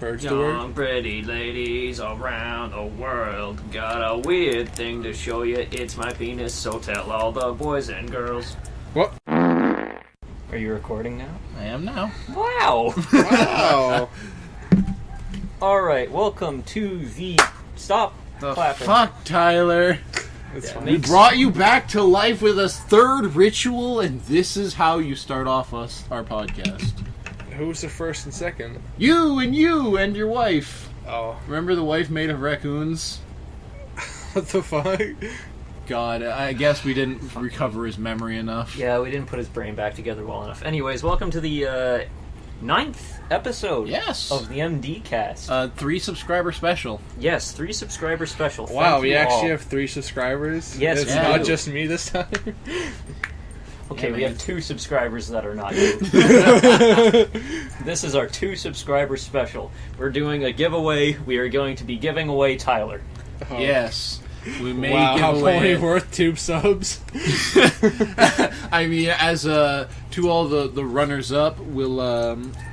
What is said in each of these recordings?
Birds to work. Young pretty ladies around the world got a weird thing to show you. It's my penis, so tell all the boys and girls. What? Are you recording now? I am now. Wow! Wow. Alright, welcome to the... Stop clapping. Fuck, Tyler. It's Yeah, fine. We brought you back to life with a third ritual, and this is how you start off our podcast. Who's the first and second? You and your wife. Oh. Remember the wife made of raccoons? What the fuck? God, I guess we didn't recover his memory enough. Yeah, we didn't put his brain back together well enough. Anyways, welcome to the 9th episode Yes. of the MD cast. 3 subscriber special. Yes, 3 subscriber special. Wow, Thank we you actually all. have 3 subscribers? Yes, It's we not do. just me this time? Okay, Yeah, we man. have 2 subscribers that are not you. This is our 2 subscriber special. We're doing a giveaway. We are going to be giving away Tyler. Oh. Yes. We may Wow, give how away... only worth 2 subs? I mean, as to all the runners-up, we'll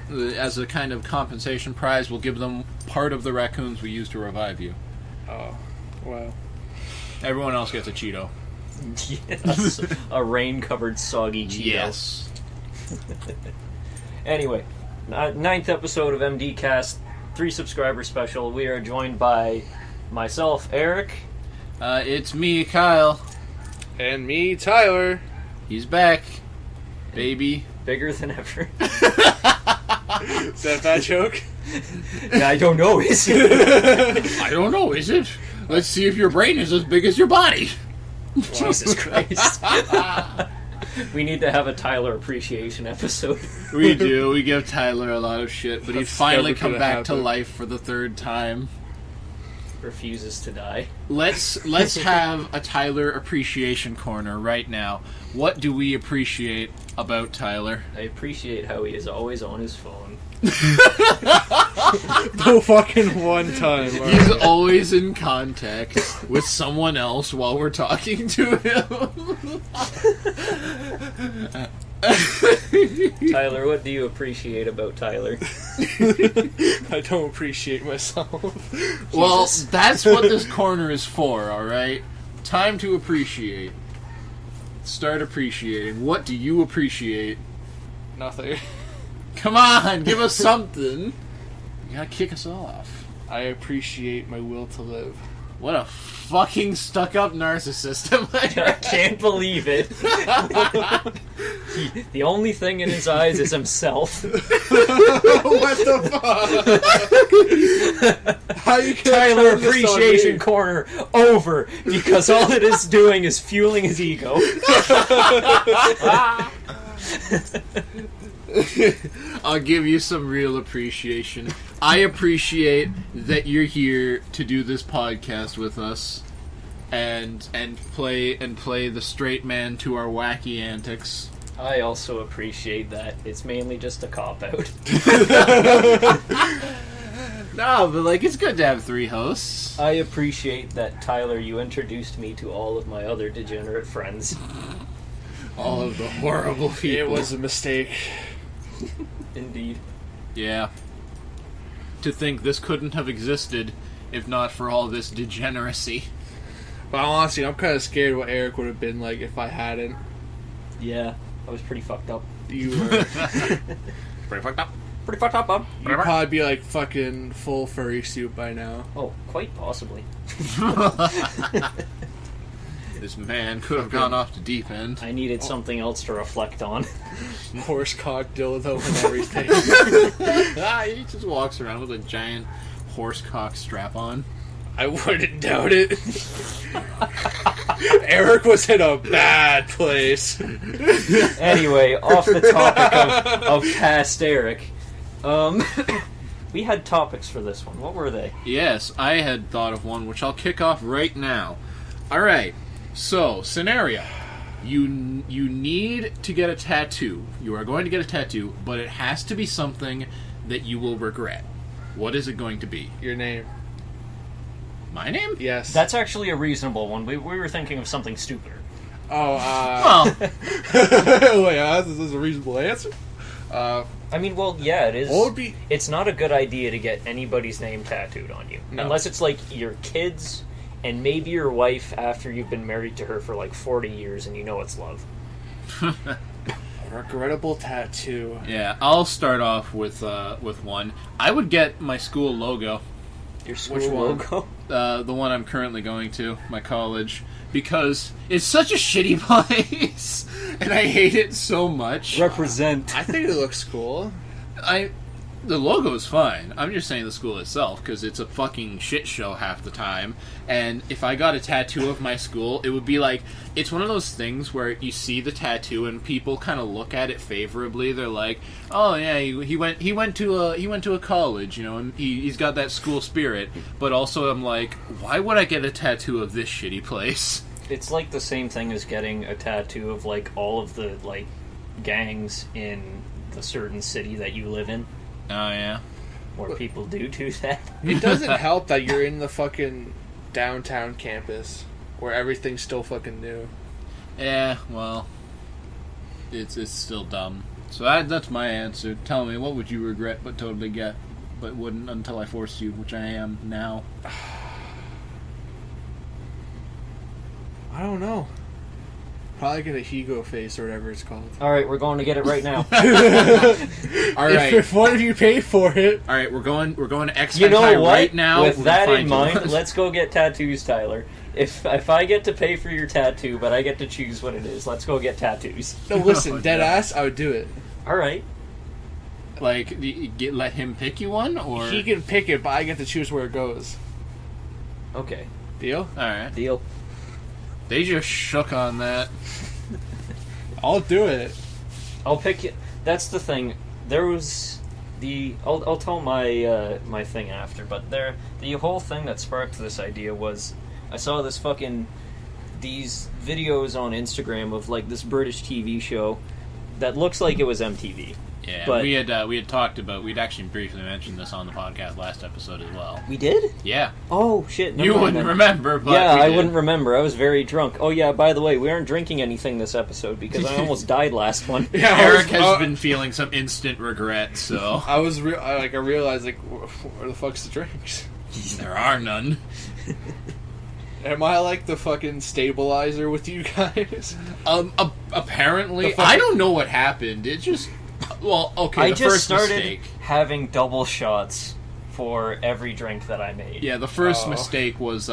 as a kind of compensation prize, we'll give them part of the raccoons we used to revive you. Oh, wow. Everyone else gets a Cheeto. Yes, a rain-covered soggy Cheeto. Yes. Anyway, 9th episode of MD Cast, 3 subscriber special. We are joined by myself, Eric. It's me, Kyle. And me, Tyler. He's back, baby. Bigger than ever. Is that a bad joke? I don't know, is it? I don't know, is it? Let's see if your brain is as big as your body. Jesus Christ. We need to have a Tyler appreciation episode. We do. We give Tyler a lot of shit, but he'd That's finally never come gonna back to happen. life for the 3rd time. Refuses to die. Let's have a Tyler appreciation corner right now. What do we appreciate about Tyler? I appreciate how he is always on his phone. No fucking one time. He's always in contact with someone else while we're talking to him. Tyler, what do you appreciate about Tyler? I don't appreciate myself. Well, Jesus. that's what this corner is for, alright? Time to appreciate. Start appreciating. What do you appreciate? Nothing. Come on, give us something. You gotta kick us off. I appreciate my will to live. What a fucking stuck-up narcissist. I can't believe it. The only thing in his eyes is himself. What the fuck? How you gonna Tyler turn this on Appreciation me? Corner over because all it is doing is fueling his ego. I'll give you some real appreciation. I appreciate that you're here to do this podcast with us and play the straight man to our wacky antics. I also appreciate that. It's mainly just a cop-out. No, but like it's good to have 3 hosts. I appreciate that, Tyler, you introduced me to all of my other degenerate friends. All of the horrible people. It was a mistake. Indeed. Yeah. To think this couldn't have existed if not for all this degeneracy. But honestly, I'm kind of scared what Eric would have been like if I hadn't. Yeah, I was pretty fucked up. You were. Pretty fucked up. Pretty fucked up, Bob. You'd probably be like fucking full furry suit by now. Oh, quite possibly. This man could have gone off the deep end. I needed something else to reflect on. Horse cock dildo and everything. He just walks around with a giant horse cock strap on. I wouldn't doubt it. Eric was in a bad place. Anyway, off the topic of past Eric, we had topics for this one. What were they? Yes, I had thought of one, which I'll kick off right now. Alright, so, scenario. You need to get a tattoo. You are going to get a tattoo, but it has to be something that you will regret. What is it going to be? Your name. My name? Yes. That's actually a reasonable one. We were thinking of something stupider. Oh, Well, wait, this is a reasonable answer? I mean, well, yeah, it is. What would be... It's not a good idea to get anybody's name tattooed on you. No. Unless it's, like, your kids and maybe your wife after you've been married to her for, like, 40 years and you know it's love. Regrettable tattoo. Yeah, I'll start off with one. I would get my school logo. Your school Which one? logo? The one I'm currently going to, my college, because it's such a shitty place, and I hate it so much. Represent. I think it looks cool. The logo is fine. I'm just saying the school itself, because it's a fucking shit show half the time. And if I got a tattoo of my school, it would be like, it's one of those things where you see the tattoo and people kind of look at it favorably. They're like, oh yeah, he went to a college, you know, and he's got that school spirit. But also I'm like, why would I get a tattoo of this shitty place? It's like the same thing as getting a tattoo of, like, all of the, like, gangs in the certain city that you live in. Oh, yeah. Or people do that. It doesn't help that you're in the fucking downtown campus where everything's still fucking new. Yeah, well, it's still dumb. So that's my answer. Tell me, what would you regret but totally get, but wouldn't until I forced you, which I am now? I don't know. Probably get a Higo face or whatever it's called. Alright, we're going to get it right now. All right. If one of you pay for it. All right, we're going to X You know Hentai what? right now. With We're that gonna in find mind, you. let's go get tattoos, Tyler. If I get to pay for your tattoo, but I get to choose what it is, let's go get tattoos. No, listen, Oh, dead God. ass, I would do it. Alright. Like, let him pick you one, or He can pick it, but I get to choose where it goes. Okay. Deal? all right. Deal. They just shook on that. I'll do it. I'll pick it. That's the thing. There was the... I'll tell my my thing after, but the whole thing that sparked this idea was I saw these videos on Instagram of, like, this British TV show that looks like it was MTV. Yeah, But- we had talked about. We'd actually briefly mentioned this on the podcast last episode as well. We did? Yeah, Oh, shit. Never you mind wouldn't then. remember, but Yeah, we I did. wouldn't remember. I was very drunk. Oh, yeah, by the way, we aren't drinking anything this episode because I almost died last one. Yeah, Eric has been feeling some instant regret, so I realized, like, where the fuck's the drinks? there are none. Am I like the fucking stabilizer with you guys? Apparently, The fucking- I don't know what happened. It just, well, okay. I the just first started mistake. having double shots for every drink that I made. Yeah, the first Oh. mistake was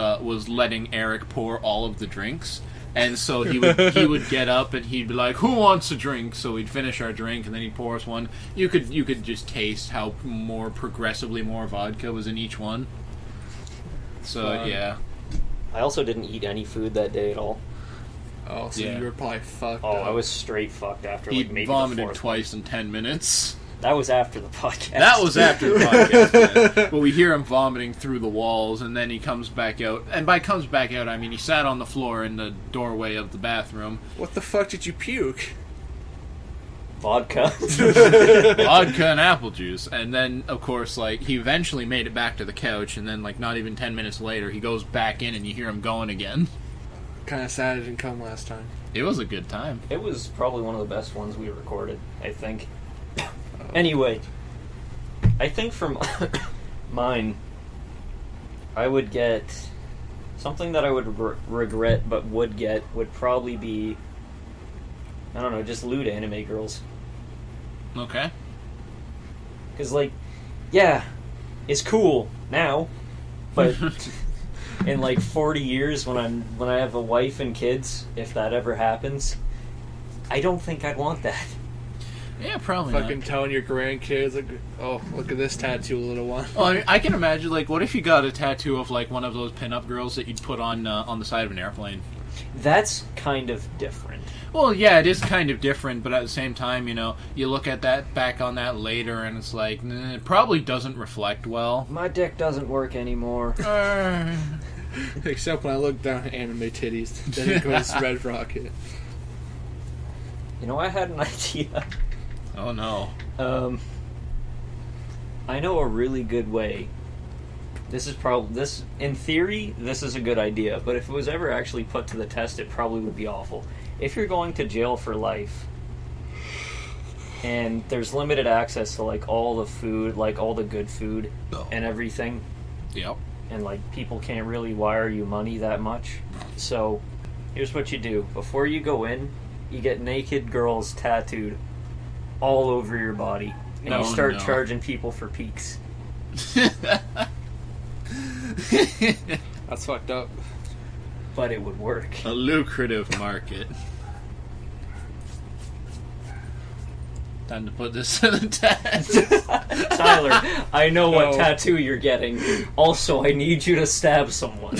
letting Eric pour all of the drinks, and so he would get up and he'd be like, "Who wants a drink?" So we'd finish our drink and then he'd pour us one. You could just taste how progressively more vodka was in each one. So Fun. yeah. I also didn't eat any food that day at all. Oh, so Yeah. you were probably fucked Oh, up. I was straight fucked after, He like, maybe the vomited fourth. twice in 10 minutes. That was after the podcast. That was after the podcast. Yeah. But we hear him vomiting through the walls, and then he comes back out. And by comes back out, I mean he sat on the floor in the doorway of the bathroom. What the fuck did you puke? vodka. Vodka and apple juice. And then, of course, like, he eventually made it back to the couch, and then, like, not even 10 minutes later, he goes back in and you hear him going again. Kind of sad it didn't come last time. It was a good time. It was probably one of the best ones we recorded, I think. Anyway, I think from mine, I would get something that I would regret but would get would probably be, I don't know, just lewd anime girls. Okay. Because, like, yeah, it's cool now, but in, like, 40 years when I have a wife and kids, if that ever happens, I don't think I'd want that. Yeah, probably Fucking not. telling your grandkids, like, oh, look at this tattoo, little one. Well, I mean, I can imagine, like, what if you got a tattoo of, like, one of those pinup girls that you'd put on the side of an airplane? That's kind of different. Well, yeah, it is kind of different, but at the same time, you know, you look at that, back on that later, and it's like, it probably doesn't reflect well. My dick doesn't work anymore. Except when I look down at anime titties, then it goes Red Rocket. You know, I had an idea. Oh, no. I know a really good way. In theory, this is a good idea, but if it was ever actually put to the test, it probably would be awful. If you're going to jail for life, and there's limited access to like all the food, like all the good food and everything. Yep. And like people can't really wire you money that much. So here's what you do. Before you go in, you get naked girls tattooed all over your body. And you start charging people for peaks. That's fucked up. But it would work. A lucrative market. Time to put this to the test. Tyler, I know what tattoo you're getting. Also, I need you to stab someone.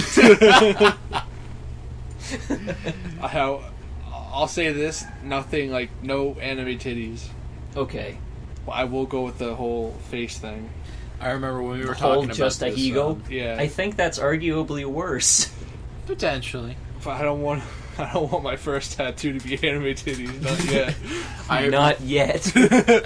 I'll say this, nothing, like, no anime titties. Okay. I will go with the whole face thing. I remember when we were talking about just a this, ego. Yeah. I think that's arguably worse. Potentially. But I don't want my first tattoo to be anime titties. Not yet. Not yet.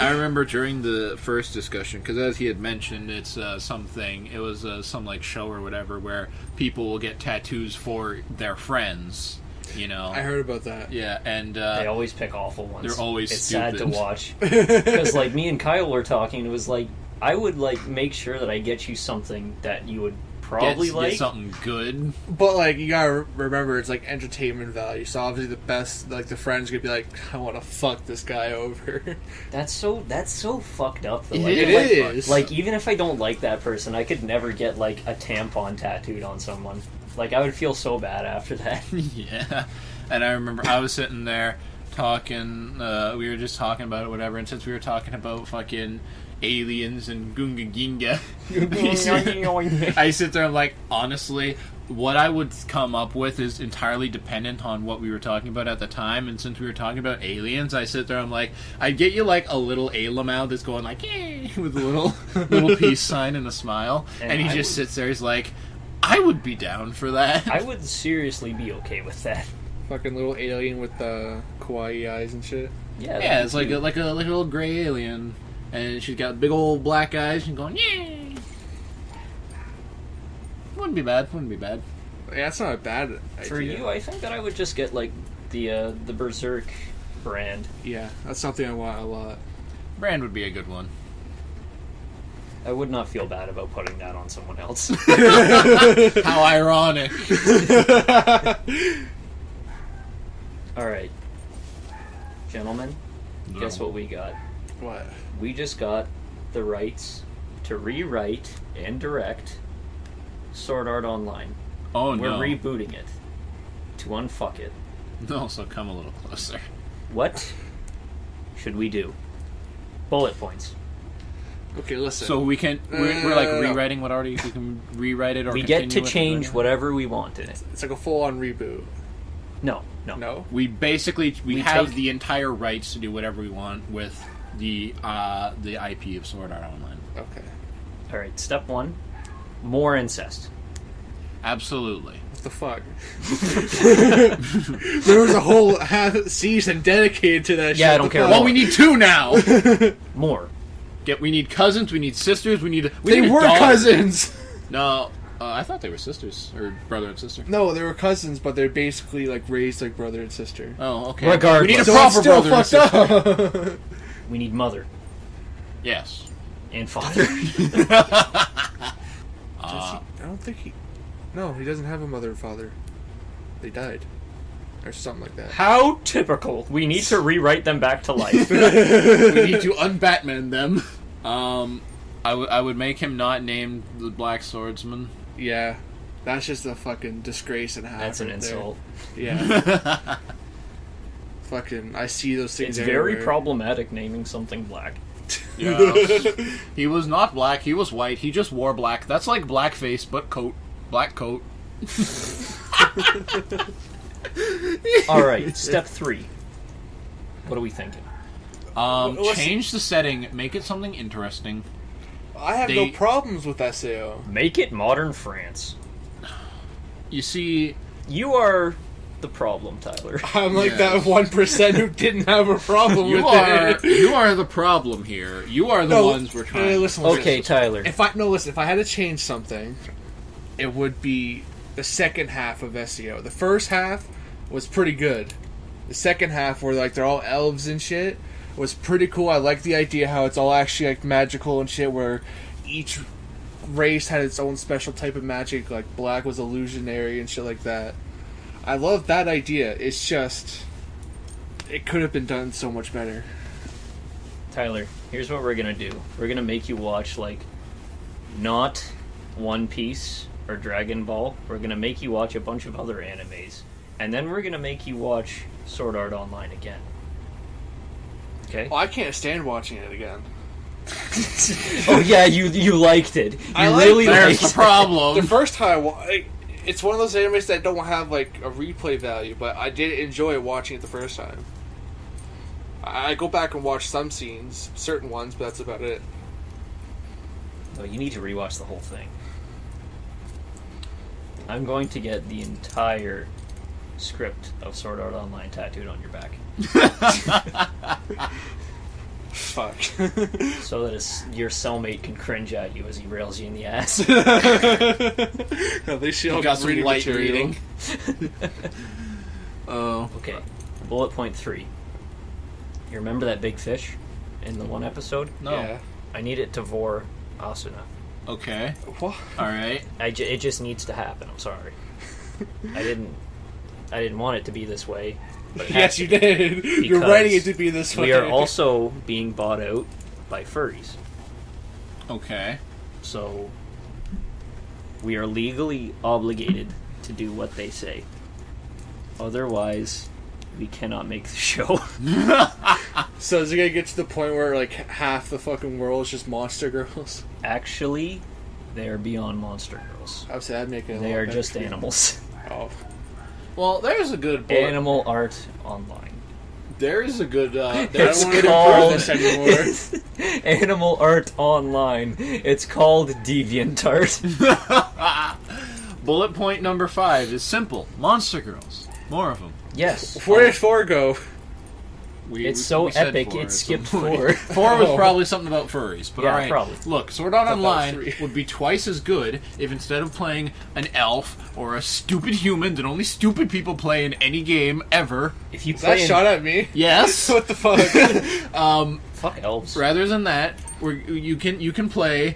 I remember during the first discussion, because as he had mentioned, it's something. It was some like show or whatever where people will get tattoos for their friends. You know, I heard about that. Yeah, and they always pick awful ones. They're always it's stupid. Sad to watch because like me and Kyle were talking. It was like I would like make sure that I get you something that you would probably get something good. But like you gotta remember, it's like entertainment value. So obviously the best, like the friends could be like, I want to fuck this guy over. That's so fucked up. Though. It is. Like even if I don't like that person, I could never get like a tampon tattooed on someone. Like, I would feel so bad after that. Yeah. And I remember I was sitting there talking, we were just talking about it, whatever, and since we were talking about fucking aliens and Gunga Ginga, I sit there and like, honestly, what I would come up with is entirely dependent on what we were talking about at the time, and since we were talking about aliens, I sit there and I'm like, I'd get you like a little Alamau that's going like, yay, with a little peace sign and a smile, and he just sits there, he's like, I would be down for that. I would seriously be okay with that. Fucking little alien with the kawaii eyes and shit. Yeah, it's like a little gray alien, and she's got big old black eyes, and going yay. Wouldn't be bad. Yeah, that's not a bad idea. For you, I think that I would just get like the Berserk brand. Yeah, that's something I want a lot. Brand would be a good one. I would not feel bad about putting that on someone else. How ironic. Alright. Gentlemen, guess what we got? What? We just got the rights to rewrite and direct Sword Art Online. Oh, no. We're rebooting it. To unfuck it. No, so come a little closer. What should we do? Bullet points. Okay, listen. So we can we're like rewriting what already we can rewrite it or we get to change whatever we want in it. It's like a full-on reboot. No. We basically we have take the entire rights to do whatever we want with the IP of Sword Art Online. Okay. All right. Step 1: more incest. Absolutely. What the fuck? There was a whole half season dedicated to that shit. Yeah, I don't care. Well, we need 2 now. More. We need cousins, we need sisters, They need were cousins! No, I thought they were sisters, or brother and sister. No, they were cousins, but they're basically like raised like brother and sister. Oh, okay. Regardless. We need a So proper it's still brother and fucked sister. up. We need mother Yes. and father. I don't think he... No, he doesn't have a mother and father. They died. Or something like that. How typical. We need to rewrite them back to life. We need to un-Batman them. I would make him not named the Black Swordsman. Yeah. That's just a fucking disgrace and a half. That's an right insult. There. Yeah. Fucking, I see those things It's very everywhere. problematic naming something black. Yeah. He was not black, he was white, he just wore black. That's like blackface, but black coat. Alright, step 3. What are we thinking? Change the setting, make it something interesting. I have no problems with SAO. Make it modern France. You see... You are the problem, Tyler. I'm like that 1% who didn't have a problem with it. You are the problem here. You are the ones we're trying to... Listen, Okay, Tyler. If I had to change something, it would be the second half of SEO. The first half was pretty good. The second half where like they're all elves and shit was pretty cool. I like the idea how it's all actually like magical and shit, where each race had its own special type of magic. Like black was illusionary and shit like that. I love that idea. It's just it could have been done so much better. Tyler, here's what we're gonna do. We're gonna make you watch, like, not One Piece or Dragon Ball. We're gonna make you watch a bunch of other animes. And then we're gonna make you watch Sword Art Online again. Okay? Well, I can't stand watching it again. Oh yeah, you liked it. I really There's liked the problem. The first time it's one of those animes that don't have like a replay value, but I did enjoy watching it the first time. I go back and watch some scenes, certain ones, but that's about it. Oh, you need to rewatch the whole thing. I'm going to get the entire script of Sword Art Online tattooed on your back. Fuck. So that your cellmate can cringe at you as he rails you in the ass. At least she You got some reading light material. reading. Oh. Okay, bullet point 3. You remember that big fish in the one episode? No. Yeah. I need it to vor Asuna. Okay. What? Alright. It just needs to happen. I'm sorry. I didn't want it to be this way. But it has Yes, to you be. did. You're Because writing it to be this way. We are also being bought out by furries. Okay. So we are legally obligated to do what they say. Otherwise, we cannot make the show. So is it gonna get to the point where like half the fucking world is just monster girls? Actually, they are beyond monster girls. I would say I'd make it. They are just animals. Oh, Well, there's a good book. Animal Art Online. There is a good. I It's don't want to called- improve this anymore. Animal Art Online. It's called DeviantArt. Bullet point number 5 is simple. Monster girls. More of them. Yes. Where did 4 go? It's so said epic, 4 it at skipped some point. 4. 4 was Oh. probably something about furries. But Yeah, alright. probably. Look, Sword Art Thought that was Online 3. would be twice as good if instead of playing an elf or a stupid human that only stupid people play in any game ever. If you Is that play shot at me? Yes. What the fuck? fuck elves. Rather than that, you can play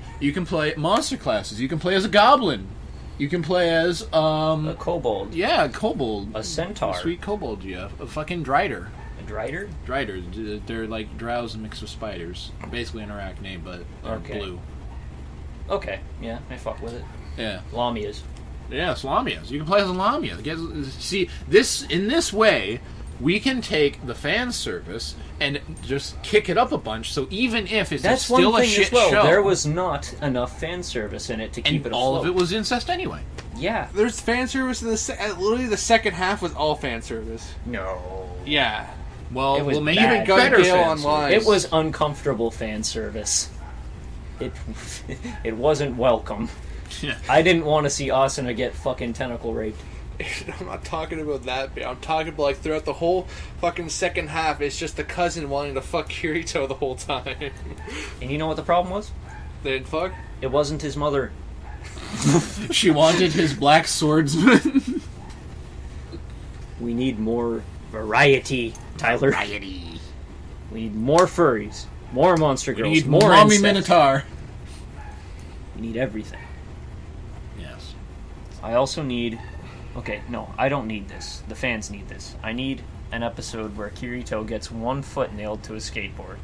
monster classes. You can play as a goblin. You can play as A kobold. yeah, a kobold. A centaur. Sweet kobold, yeah. A fucking drider. A drider? Driders. They're like drows mixed with spiders. Basically an arachne, but they're Okay. blue. Okay, yeah, I fuck with it. Yeah. Lamias. Yeah, Lamias. You can play as a Lamia. See, in this way, we can take the fan service and just kick it up a bunch, so even if it's That's still one a thing shit as well. show, There was not enough fan service in it to keep and it all afloat. of it was incest anyway. Yeah. There's fan service in literally the second half was all fan service. No. Yeah. Well, It was we'll make bad. even better Gale fan Online. It was uncomfortable fan service. It wasn't welcome. service. I didn't want to see Asuna get fucking tentacle raped. I'm not talking about that bit. I'm talking about like throughout the whole fucking second half, it's just the cousin wanting to fuck Kirito the whole time. And you know what the problem was? They didn't fuck? It wasn't his mother. She wanted his black swordsman. We need more variety, Tyler. Variety. We need more furries, more monster We girls, need more Mommy insects. Minotaur. We need everything. Yes. I also need... Okay, no, I don't need this. The fans need this. I need an episode where Kirito gets one foot nailed to his skateboard.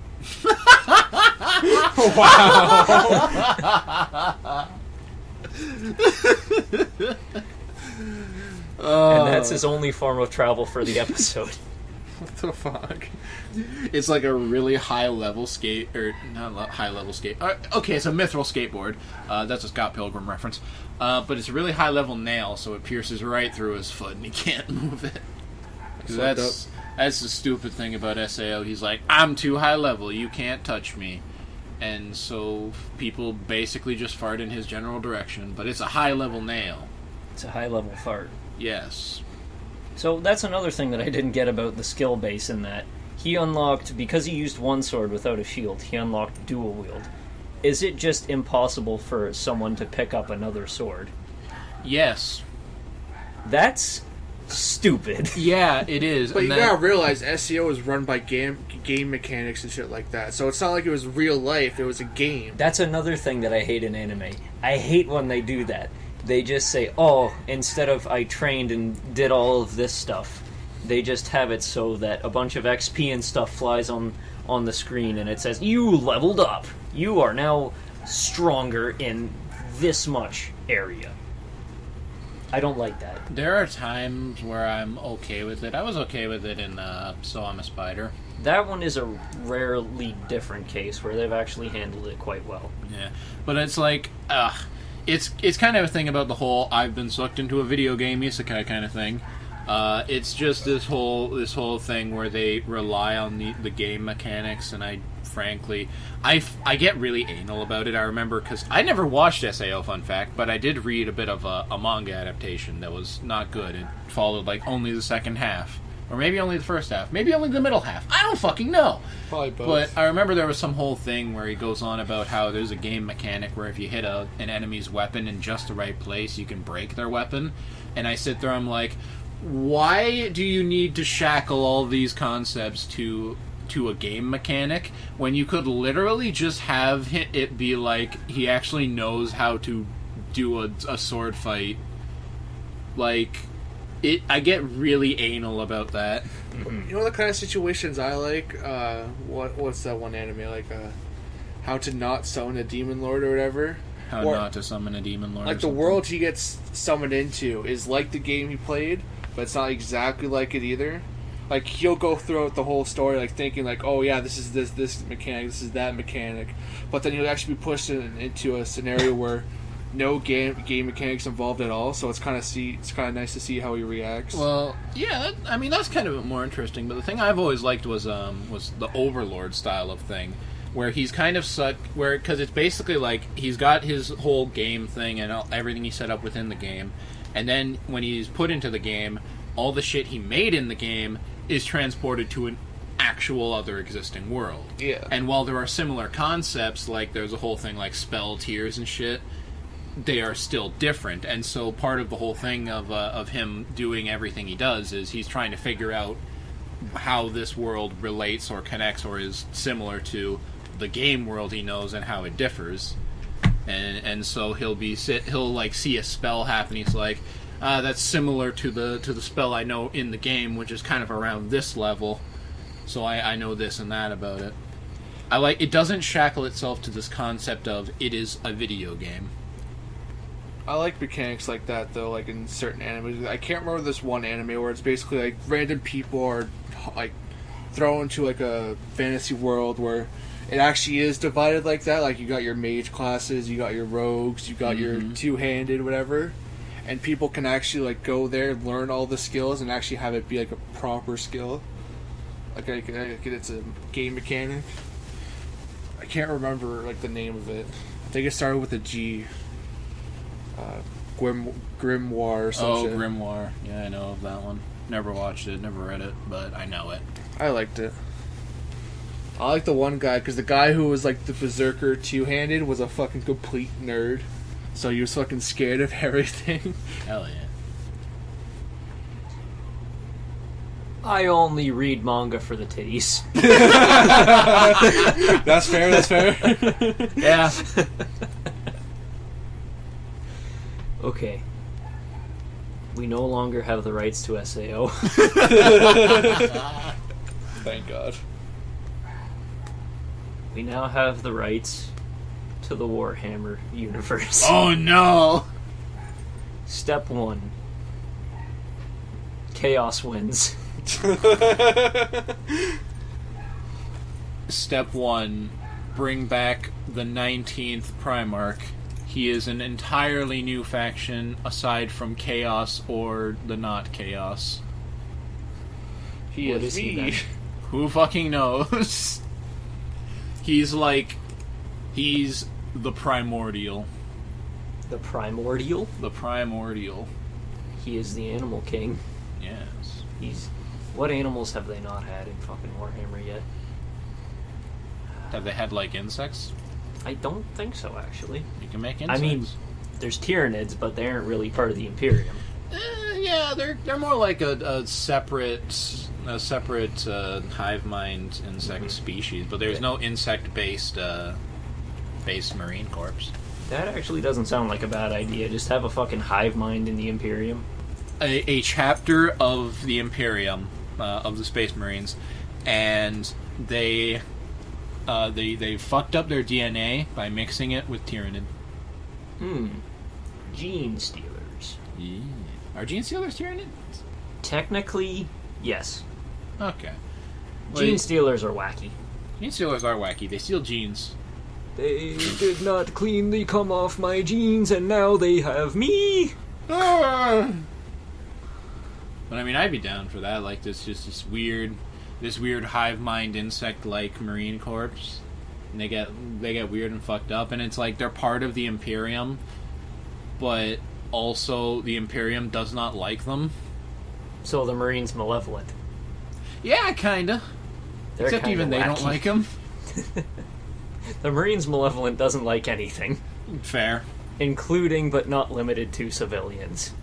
And that's his only form of travel for the episode. What the fuck? It's like a really high level skate, or not high level skate. Okay, it's a mithril skateboard. That's a Scott Pilgrim reference. But it's a really high level nail, so it pierces right through his foot, and he can't move it. Because that's the stupid thing about SAO. He's like, I'm too high level. You can't touch me. And so people basically just fart in his general direction. But it's a high level nail. It's a high level fart. Yes. So that's another thing that I didn't get about the skill base in that. He unlocked, because he used one sword without a shield, he unlocked dual wield. Is it just impossible for someone to pick up another sword? Yes. That's stupid. Yeah, it is. But and you that- gotta realize SEO is run by game mechanics and shit like that. So it's not like it was real life, it was a game. That's another thing that I hate in anime. I hate when they do that. They just say, oh, instead of I trained and did all of this stuff, they just have it so that a bunch of XP and stuff flies on the screen and it says, you leveled up. You are now stronger in this much area. I don't like that. There are times where I'm okay with it. I was okay with it in So I'm a Spider. That one is a rarely different case where they've actually handled it quite well. Yeah, but it's like, it's kind of a thing about the whole I've been sucked into a video game isekai kind of thing. It's just this whole thing where they rely on the game mechanics, and I get really anal about it. I remember, because I never watched SAO, fun fact, but I did read a bit of a manga adaptation that was not good. It followed like only the second half, or maybe only the first half, maybe only the middle half. I don't fucking know. Probably both. But I remember there was some whole thing where he goes on about how there's a game mechanic where if you hit an enemy's weapon in just the right place, you can break their weapon. And I sit there, I'm like, why do you need to shackle all these concepts to a game mechanic when you could literally just have it be like he actually knows how to do a sword fight? Like, I get really anal about that. You know the kind of situations I like? What's that one anime? Like, How to Not Summon a Demon Lord or whatever? How not to summon a demon lord. Like, the world he gets summoned into is like the game he played, but it's not exactly like it either. Like, he'll go throughout the whole story, like, thinking, like, oh, yeah, this is this mechanic, this is that mechanic. But then he'll actually be pushed into a scenario where no game mechanics involved at all, so it's kind of nice to see how he reacts. Well, yeah, that's kind of more interesting. But the thing I've always liked was the Overlord style of thing, where he's kind of because it's basically like he's got his whole game thing and everything he set up within the game, and then when he's put into the game, all the shit he made in the game is transported to an actual other existing world. Yeah. And while there are similar concepts, like there's a whole thing like spell tiers and shit, they are still different. And so part of the whole thing of him doing everything he does is he's trying to figure out how this world relates or connects or is similar to the game world he knows and how it differs. And so he'll like see a spell happen. He's like, that's similar to the spell I know in the game, which is kind of around this level. So I know this and that about it. It doesn't shackle itself to this concept of it is a video game. I like mechanics like that, though, like in certain animes. I can't remember this one anime where it's basically like random people are like thrown into like a fantasy world where it actually is divided like that. Like, you got your mage classes, you got your rogues, you got your two-handed, whatever. And people can actually like go there, learn all the skills, and actually have it be like a proper skill. Like it's a game mechanic. I can't remember like the name of it. I think it started with a G. Grimoire or something. Oh, Grimoire. Yeah, I know of that one. Never watched it, never read it, but I know it. I liked it. I like the one guy, because the guy who was like the berserker two-handed was a fucking complete nerd. So he was fucking scared of everything. Hell yeah. I only read manga for the titties. That's fair. Yeah. Okay. We no longer have the rights to SAO. Thank God. We now have the rights to the Warhammer universe. Oh no! Step 1. Chaos wins. Step 1. Bring back the 19th Primarch. He is an entirely new faction aside from Chaos or the not Chaos. He What is is he me. then? Who fucking knows? He's the primordial. The Primordial? The primordial. He is the Animal King. Yes. What animals have they not had in fucking Warhammer yet? Have they had, like, insects? I don't think so, actually. You can make I insects. mean, there's Tyranids, but they aren't really part of the Imperium. Yeah, they're more like a separate hive mind insect species, but there's no insect based marine corps. That actually doesn't sound like a bad idea. Just have a fucking hive mind in the Imperium. A chapter of the Imperium of the Space Marines, and they fucked up their DNA by mixing it with Tyranid. Gene stealers. Yeah. Are gene stealers Tyranid? Technically, yes. Okay. Gene stealers are wacky. Gene stealers are wacky. They steal genes. They did not clean the cum off my jeans, and now they have me. But I mean, I'd be down for that. Like this weird hive mind insect like marine corpse. And they get weird and fucked up, and it's like they're part of the Imperium, but also the Imperium does not like them. So the Marines malevolent. Yeah, kinda. They're Except kinda even they don't wacky. like them. The Marines malevolent doesn't like anything, Fair. including but not limited to civilians.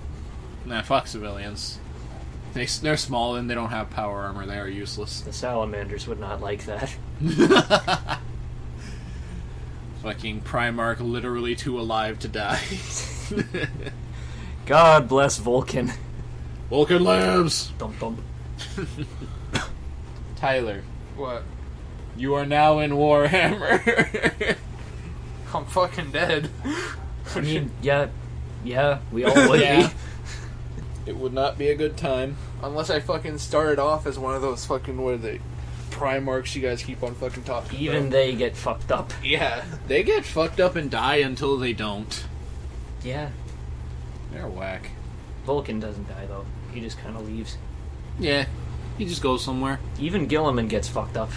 Nah, fuck civilians. They're small and they don't have power armor. They are useless. The salamanders would not like that. Fucking Primarch literally too alive to die. God bless Vulcan. Vulcan lives! Dum dum. Tyler, What? you are now in Warhammer. I'm fucking dead. I mean, yeah, we all would Yeah. be. It would not be a good time. Unless I fucking started off as one of those fucking, what are they, Primarchs you guys keep on fucking talking Even about. they get fucked up. Yeah. They get fucked up and die until they don't. Yeah. They're whack. Vulcan doesn't die, though. He just kind of leaves. Yeah, he just goes somewhere. Even Gilliman gets fucked up.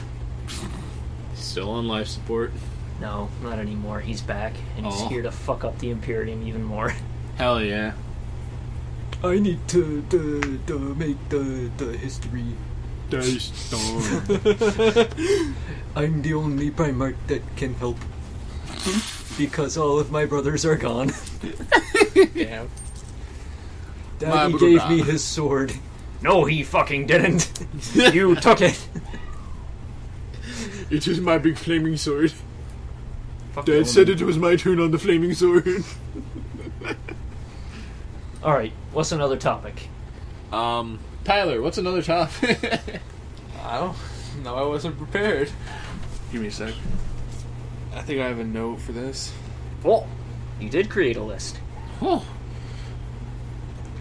Still on life support. No, not anymore. He's back, and he's Oh. here to fuck up the Imperium even more. Hell yeah. I need to make the history. I'm the only Primarch that can help. Because all of my brothers are gone. Damn. Daddy My gave brother. me his sword. No, he fucking didn't. You took it. It is my big flaming sword. Fuck Dad Gilliman. said it was my turn on the flaming sword. Alright, what's another topic? Tyler, what's another topic? I don't. No, I wasn't prepared. Give me a sec. I think I have a note for this. Well, you did create a list. Oh.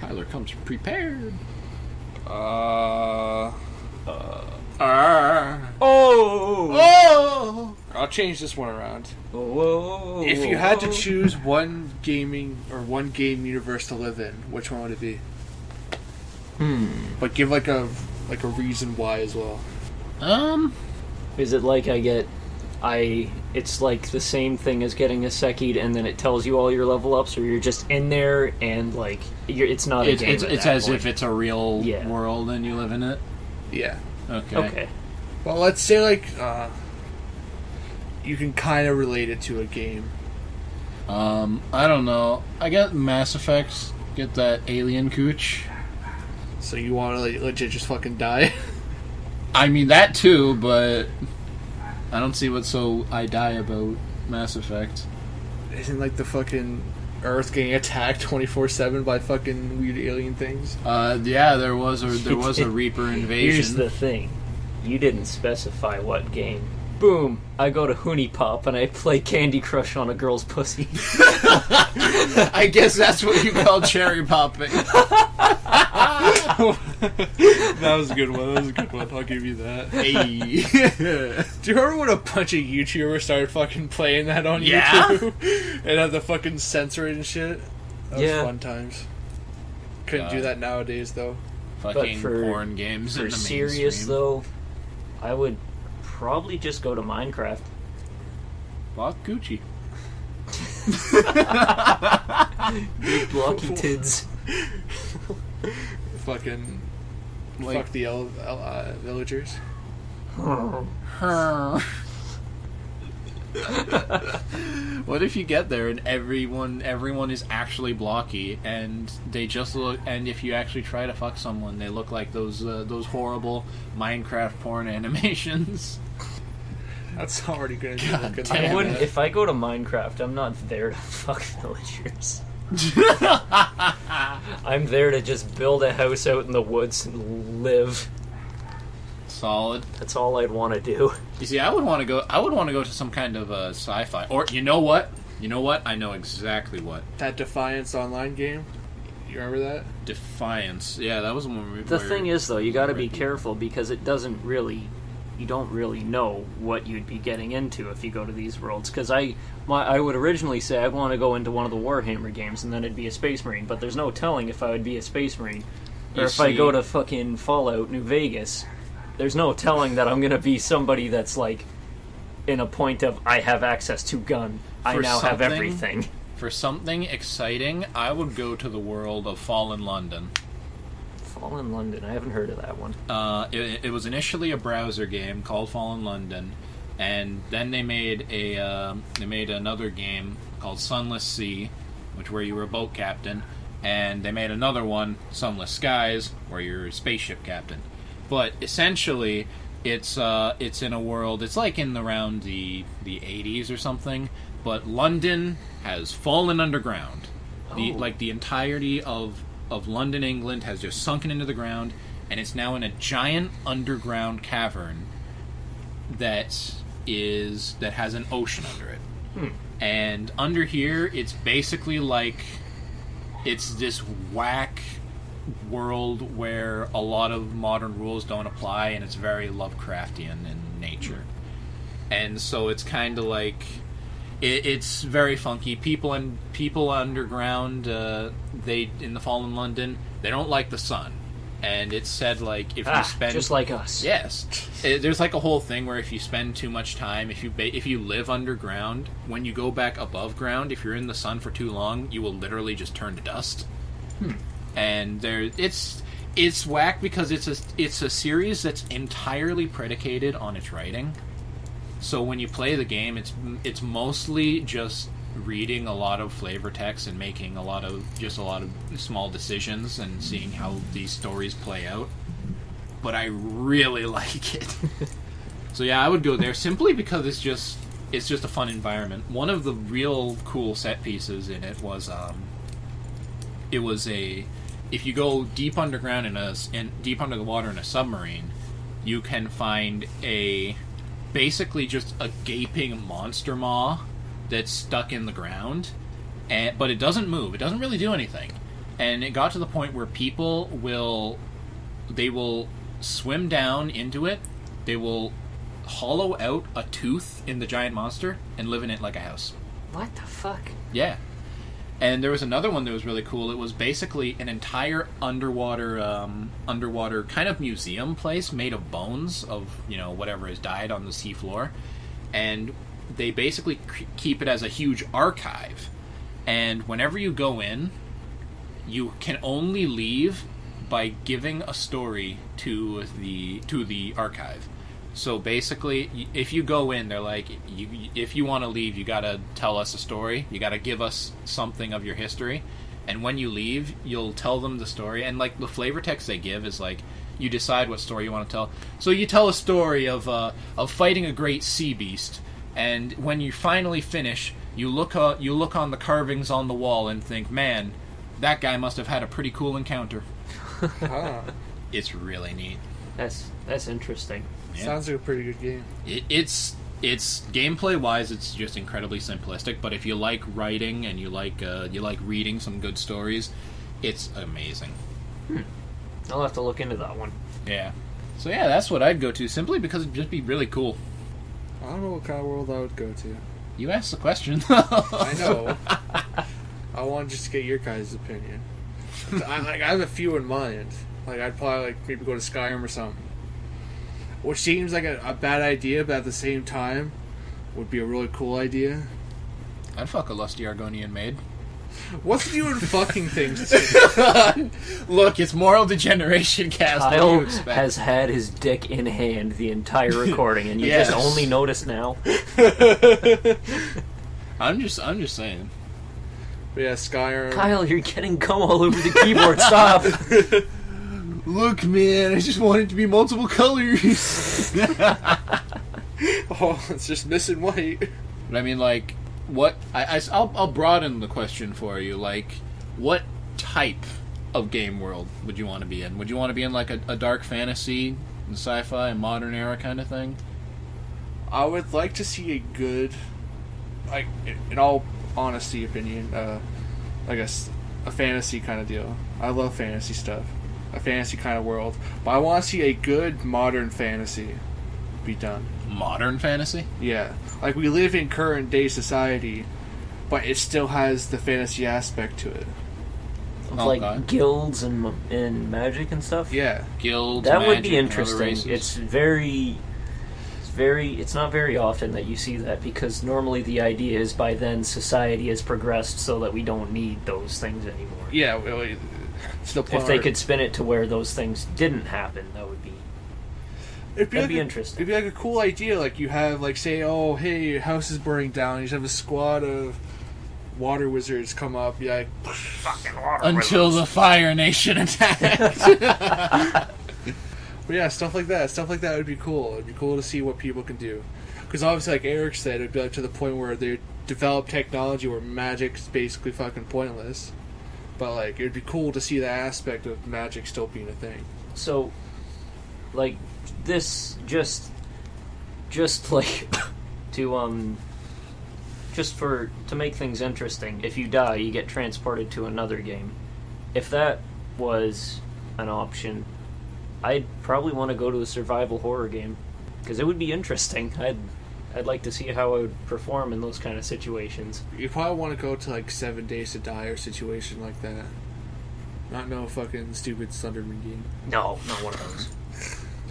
Tyler comes prepared. Oh. Oh! I'll change this one around. Whoa. If you had to choose one game universe to live in, which one would it be? But give like a reason why as well. Is it like it's like the same thing as getting a Sekid and then it tells you all your level ups, or you're just in there and like it's not a game. It's as if it's a real Yeah. world and you live in it. Yeah. Okay. Well, let's say like you can kind of relate it to a game. I don't know. I get Mass Effect. Get that alien cooch. So you want to like, legit just fucking die? I mean that too, but I don't see what's so I die about Mass Effect. Isn't like the fucking Earth getting attacked 24/7 by fucking weird alien things? Yeah, there was a Reaper invasion. Here's the thing. You didn't specify what game. Boom! I go to Hoonie Pop and I play Candy Crush on a girl's pussy. I guess that's what you call cherry popping. That was a good one. I'll give you that. Hey. Do you remember when a bunch of YouTubers started fucking playing that on Yeah? YouTube? And had to fucking censor it and shit? That was Yeah. fun times. Couldn't do that nowadays, though. Fucking for- porn games in For the serious mainstream. though, I would probably just go to Minecraft. Fuck Gucci. Big blocky tids. Fucking Like- fuck the villagers. What if you get there and everyone is actually blocky, and they just look, and if you actually try to fuck someone, they look like those horrible Minecraft porn animations. That's already going to be God looking damn I it. wouldn't. If I go to Minecraft, I'm not there to fuck villagers. I'm there to just build a house out in the woods and live. Solid. That's all I'd want to do. You see, I would want to go to some kind of sci-fi, or you know what? I know exactly what. That Defiance online game. You remember that? Defiance. Yeah, that was one. The thing is, though, you got to be careful because it doesn't really. You don't really know what you'd be getting into if you go to these worlds. Because I would originally say I want to go into one of the Warhammer games and then it'd be a Space Marine, but there's no telling if I would be a Space Marine. Or if I go to fucking Fallout New Vegas, there's no telling that I'm going to be somebody that's like in a point of I have access to gun. I now have everything. For something exciting, I would go to the world of Fallen London. Fallen London. I haven't heard of that one. It was initially a browser game called Fallen London, and then they made another game called Sunless Sea, where you were a boat captain, and they made another one, Sunless Skies, where you're a spaceship captain. But essentially, it's in a world. It's like in around the 80s or something. But London has fallen underground. The entirety of London, England, has just sunken into the ground, and it's now in a giant underground cavern that has an ocean under it. And under here, it's basically like it's this whack world where a lot of modern rules don't apply, and it's very Lovecraftian in nature. And so it's kind of like it's very funky. People underground, they in the Fallen London, they don't like the sun, and it's said like if you spend just like us. Yes, there's like a whole thing where if you spend too much time, if you live underground, when you go back above ground, if you're in the sun for too long, you will literally just turn to dust. And it's whack because it's a series that's entirely predicated on its writing. So when you play the game, it's mostly just reading a lot of flavor text and making a lot of small decisions and seeing how these stories play out. But I really like it. So yeah, I would go there simply because it's just a fun environment. One of the real cool set pieces in it was if you go deep underground deep under the water in a submarine, you can find basically just a gaping monster maw that's stuck in the ground, but it doesn't move. It doesn't really do anything. And it got to the point where people will swim down into it. They will hollow out a tooth in the giant monster and live in it like a house. What the fuck? Yeah. And there was another one that was really cool. It was basically an entire underwater kind of museum place made of bones of, whatever has died on the seafloor. And they basically keep it as a huge archive. And whenever you go in, you can only leave by giving a story to the archive. So basically, if you go in, they're like, if you want to leave, you gotta tell us a story. You gotta give us something of your history. And when you leave, you'll tell them the story. And like the flavor text they give is like, you decide what story you want to tell. So you tell a story of fighting a great sea beast. And when you finally finish, you look on the carvings on the wall and think, man, that guy must have had a pretty cool encounter. It's really neat. That's interesting. Yeah. Sounds like a pretty good game. It's gameplay wise, it's just incredibly simplistic. But if you like writing and you like reading some good stories, it's amazing. I'll have to look into that one. Yeah. So yeah, that's what I'd go to simply because it'd just be really cool. I don't know what kind of world I would go to. You asked the question. I know. I want just to get your guys' opinion. I have a few in mind. Like I'd probably maybe go to Skyrim or something. Which seems like a bad idea, but at the same time, would be a really cool idea. I'd fuck a lusty Argonian maid. What's with you and fucking things? Look, it's moral degeneration cast. What do you Kyle expect? has had his dick in hand the entire recording, and you Yes. just only notice now. I'm just saying. But yeah, Skyrim. Kyle, you're getting cum all over the keyboard. Stop. Look, man, I just want it to be multiple colors. Oh, it's just missing white. But I mean, like, what? I'll broaden the question for you. Like, what type of game world would you want to be in? Would you want to be in like a dark fantasy, sci-fi, modern era kind of thing? I would like to see a good, like, in all honesty opinion, I guess a fantasy kind of deal. I love fantasy stuff, a fantasy kind of world. But I want to see a good modern fantasy be done. Modern fantasy? Yeah, like we live in current day society, but it still has the fantasy aspect to it. Like guilds and magic and stuff. Yeah, Guilds. That would magic, be other interesting. races. It's not very often that you see that, because normally the idea is by then society has progressed so that we don't need those things anymore. yeah. Really, it's the point If they where- could spin it to where those things didn't happen, that would be that'd be interesting. It'd be like a cool idea. Like you have, like, say, oh, hey, your house is burning down. You just have a squad of water wizards come up. You're like, fucking water Until wizards. the Fire Nation attacked. But yeah, stuff like that. Stuff like that would be cool. It'd be cool to see what people can do. Because obviously, like Eric said, it'd be like to the point where they develop technology where magic's basically fucking pointless. But like, it'd be cool to see that aspect of magic still being a thing. So, like, this just like to make things interesting. If you die, you get transported to another game. If that was an option, I'd probably want to go to a survival horror game, because it would be interesting. I'd like to see how I would perform in those kind of situations. You probably want to go to like 7 Days to Die or situation like that. Not no fucking stupid Slenderman game. No, not one of those.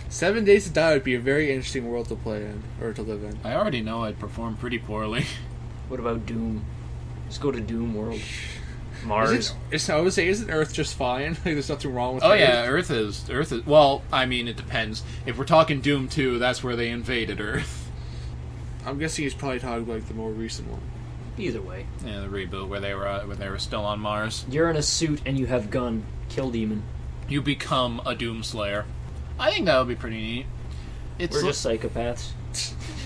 7 Days to Die would be a very interesting world to play in, or to live in. I already know I'd perform pretty poorly. What about Doom? Let's go to Doom World. Mars. I would say, isn't Earth just fine? Like, there's nothing wrong with Oh Earth. yeah, Earth is. Well, I mean, it depends. If we're talking Doom 2, that's where they invaded Earth. I'm guessing he's probably talking about like the more recent one. Either way. Yeah, the reboot where they were still on Mars. You're in a suit and you have gun. Kill demon. You become a Doom Slayer. I think that would be pretty neat. We're just psychopaths.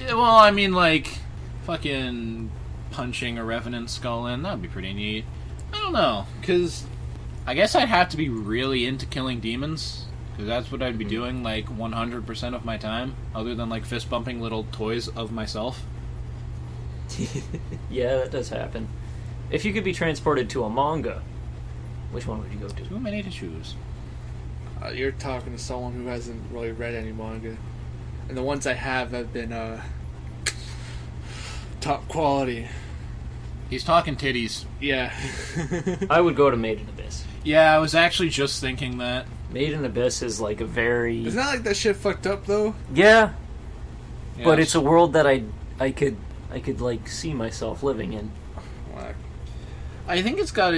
Well, I mean, like, fucking punching a Revenant skull in, that would be pretty neat. I don't know, because I guess I'd have to be really into killing demons, because that's what I'd be doing, like, 100% of my time, other than, like, fist-bumping little toys of myself. Yeah, that does happen. If you could be transported to a manga, which one would you go to? Too many to choose. You're talking to someone who hasn't really read any manga. And the ones I have been top quality. He's talking titties. Yeah. I would go to Made in Abyss. Yeah, I was actually just thinking that. Made in Abyss is like a very... Isn't that like that shit fucked up though? Yeah, but Yes. it's a world that I could like see myself living in. Whack. I think it's got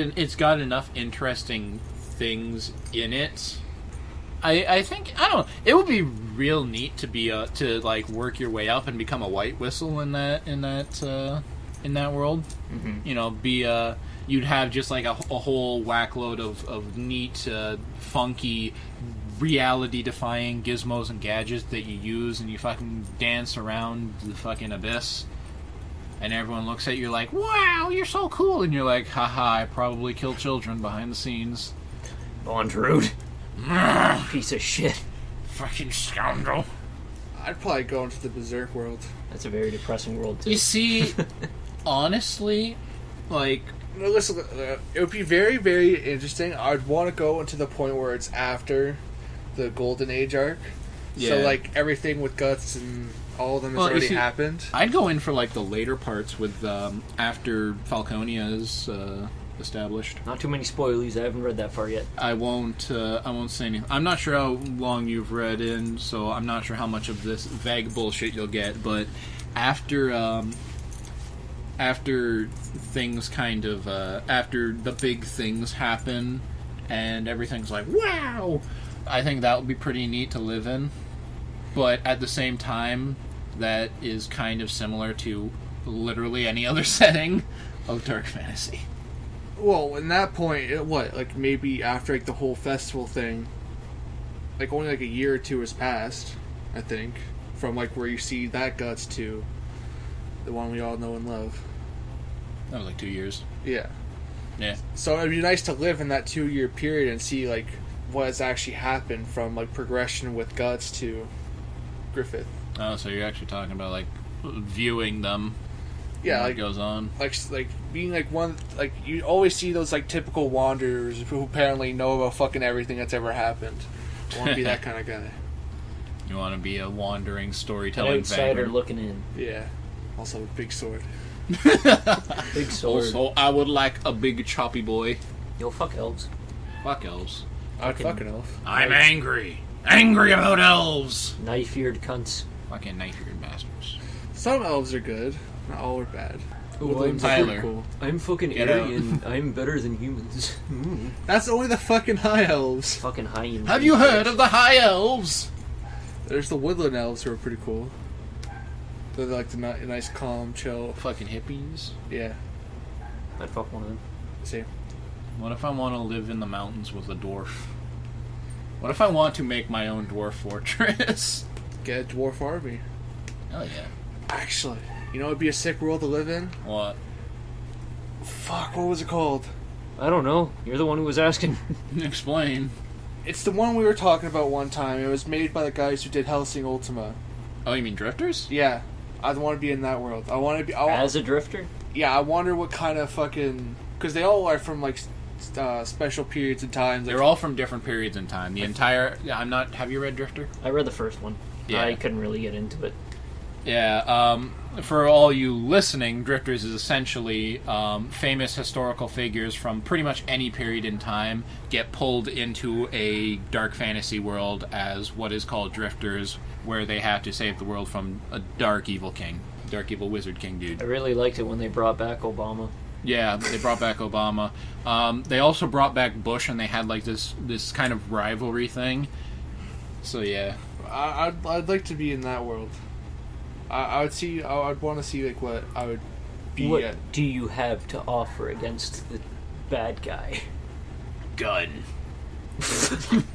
enough interesting things in it. I think, I don't know, it would be real neat to be to like work your way up and become a white whistle in that world. Mm-hmm. You know, you'd have just like a whole whackload of neat, funky, reality-defying gizmos and gadgets that you use, and you fucking dance around the fucking abyss. And everyone looks at you like, wow, you're so cool. And you're like, haha, I probably kill children behind the scenes. Bond rude. Piece of shit. Fucking scoundrel. I'd probably go into the Berserk world. That's a very depressing world, too. You see, honestly, like, No, listen, it would be very, very interesting. I'd want to go into the point where it's after the Golden Age arc. So, Yeah. like, everything with Guts and all of them has Well, you already see- happened. I'd go in for like the later parts with after Falconia is established. Not too many spoilies. I haven't read that far yet. I won't say anything. I'm not sure how long you've read in, so I'm not sure how much of this vague bullshit you'll get. But after after things kind of after the big things happen and everything's like wow, I think that would be pretty neat to live in. But at the same time, that is kind of similar to literally any other setting of dark fantasy. Well, in that point, like maybe after like the whole festival thing, like only like a year or two has passed, I think, from like where you see that Guts to the one we all know and love. That was like 2 years. Yeah. Yeah. So it'd be nice to live in that 2-year period and see like what has actually happened from like progression with Guts to Griffith. Oh, so you're actually talking about like viewing them. Yeah, what like goes on. Like being like one, like you always see those like typical wanderers who apparently know about fucking everything that's ever happened. I want to be that kind of guy. You want to be a wandering An storytelling outsider vagrant. looking in. Yeah. Also a big sword. Big sword. Also, I would like a big choppy boy. Yo, fuck elves. Fuck elves. I'd fucking elf. I'm angry. Angry about elves. Knife-eared cunts. Fucking knife-eared bastards. Some elves are good. Not all are bad. Ooh, Woodlands I'm are pretty Tyler. cool. I'm fucking Get airy out. and I'm better than humans. That's only the fucking high elves. Fucking hyena. Have you heard of the high elves? There's the woodland elves who are pretty cool. They're like the nice, calm, chill. Fucking hippies. Yeah. I'd fuck one of them. See. What if I want to live in the mountains with a dwarf? What if I want to make my own dwarf fortress? Get a dwarf army. Hell yeah. Actually, you know it'd be a sick world to live in? What? Fuck, what was it called? I don't know. You're the one who was asking. Explain. It's the one we were talking about one time. It was made by the guys who did Hellsing Ultima. Oh, you mean drifters? Yeah. I'd want to be in that world. I want to be... As a drifter? Yeah, I wonder what kind of fucking... Because they all are from, like, special periods and times. They're all from different periods in time. The entire... Yeah, I'm not... Have you read Drifter? I read the first one. Yeah. I couldn't really get into it. Yeah, for all you listening, Drifters is essentially famous historical figures from pretty much any period in time get pulled into a dark fantasy world as what is called Drifters, where they have to save the world from a dark evil king. Dark evil wizard king dude. I really liked it when they brought back Obama. Yeah, they brought back Obama. They also brought back Bush, and they had like this kind of rivalry thing. So yeah. I'd like to be in that world. I'd want to see like what I would be. What do you have to offer against the bad guy? Gun.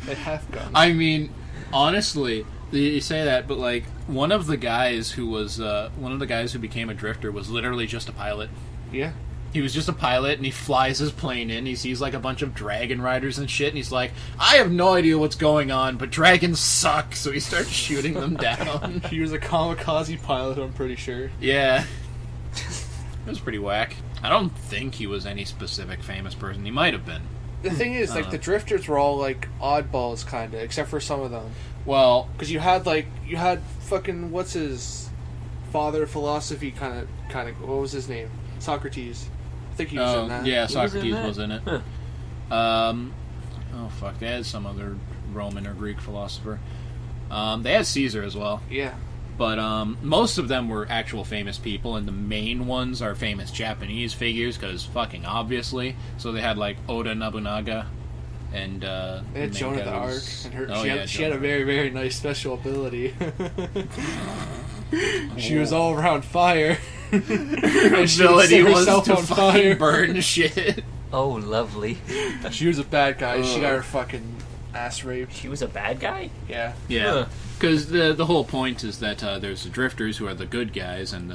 They have guns. I mean, honestly, you say that, but like one of the guys who became a drifter was literally just a pilot. Yeah. He was just a pilot, and he flies his plane in. He sees like a bunch of dragon riders and shit, and he's like, "I have no idea what's going on, but dragons suck." So he starts shooting them down. He was a kamikaze pilot, I'm pretty sure. Yeah, it was pretty whack. I don't think he was any specific famous person. He might have been. The thing is, like, the drifters were all like oddballs, kind of, except for some of them. Well, Because you had fucking what's his father of philosophy kind of what was his name? Socrates. I think he was in that. yeah, He was in Socrates that? was in it. Huh. Oh fuck, they had some other Roman or Greek philosopher. They had Caesar as well. Yeah. But most of them were actual famous people, and the main ones are famous Japanese figures, because fucking obviously. So they had like Oda Nobunaga, and They had Joan of the Arc, and she had a Joan. very, very nice special ability. She was all around fire. Her And she would ability set was herself to on fucking fire. burn shit. Oh, lovely. She was a bad guy. She got her fucking ass raped. She was a bad guy? Yeah. Yeah, Huh. because the whole point is that there's the drifters who are the good guys, and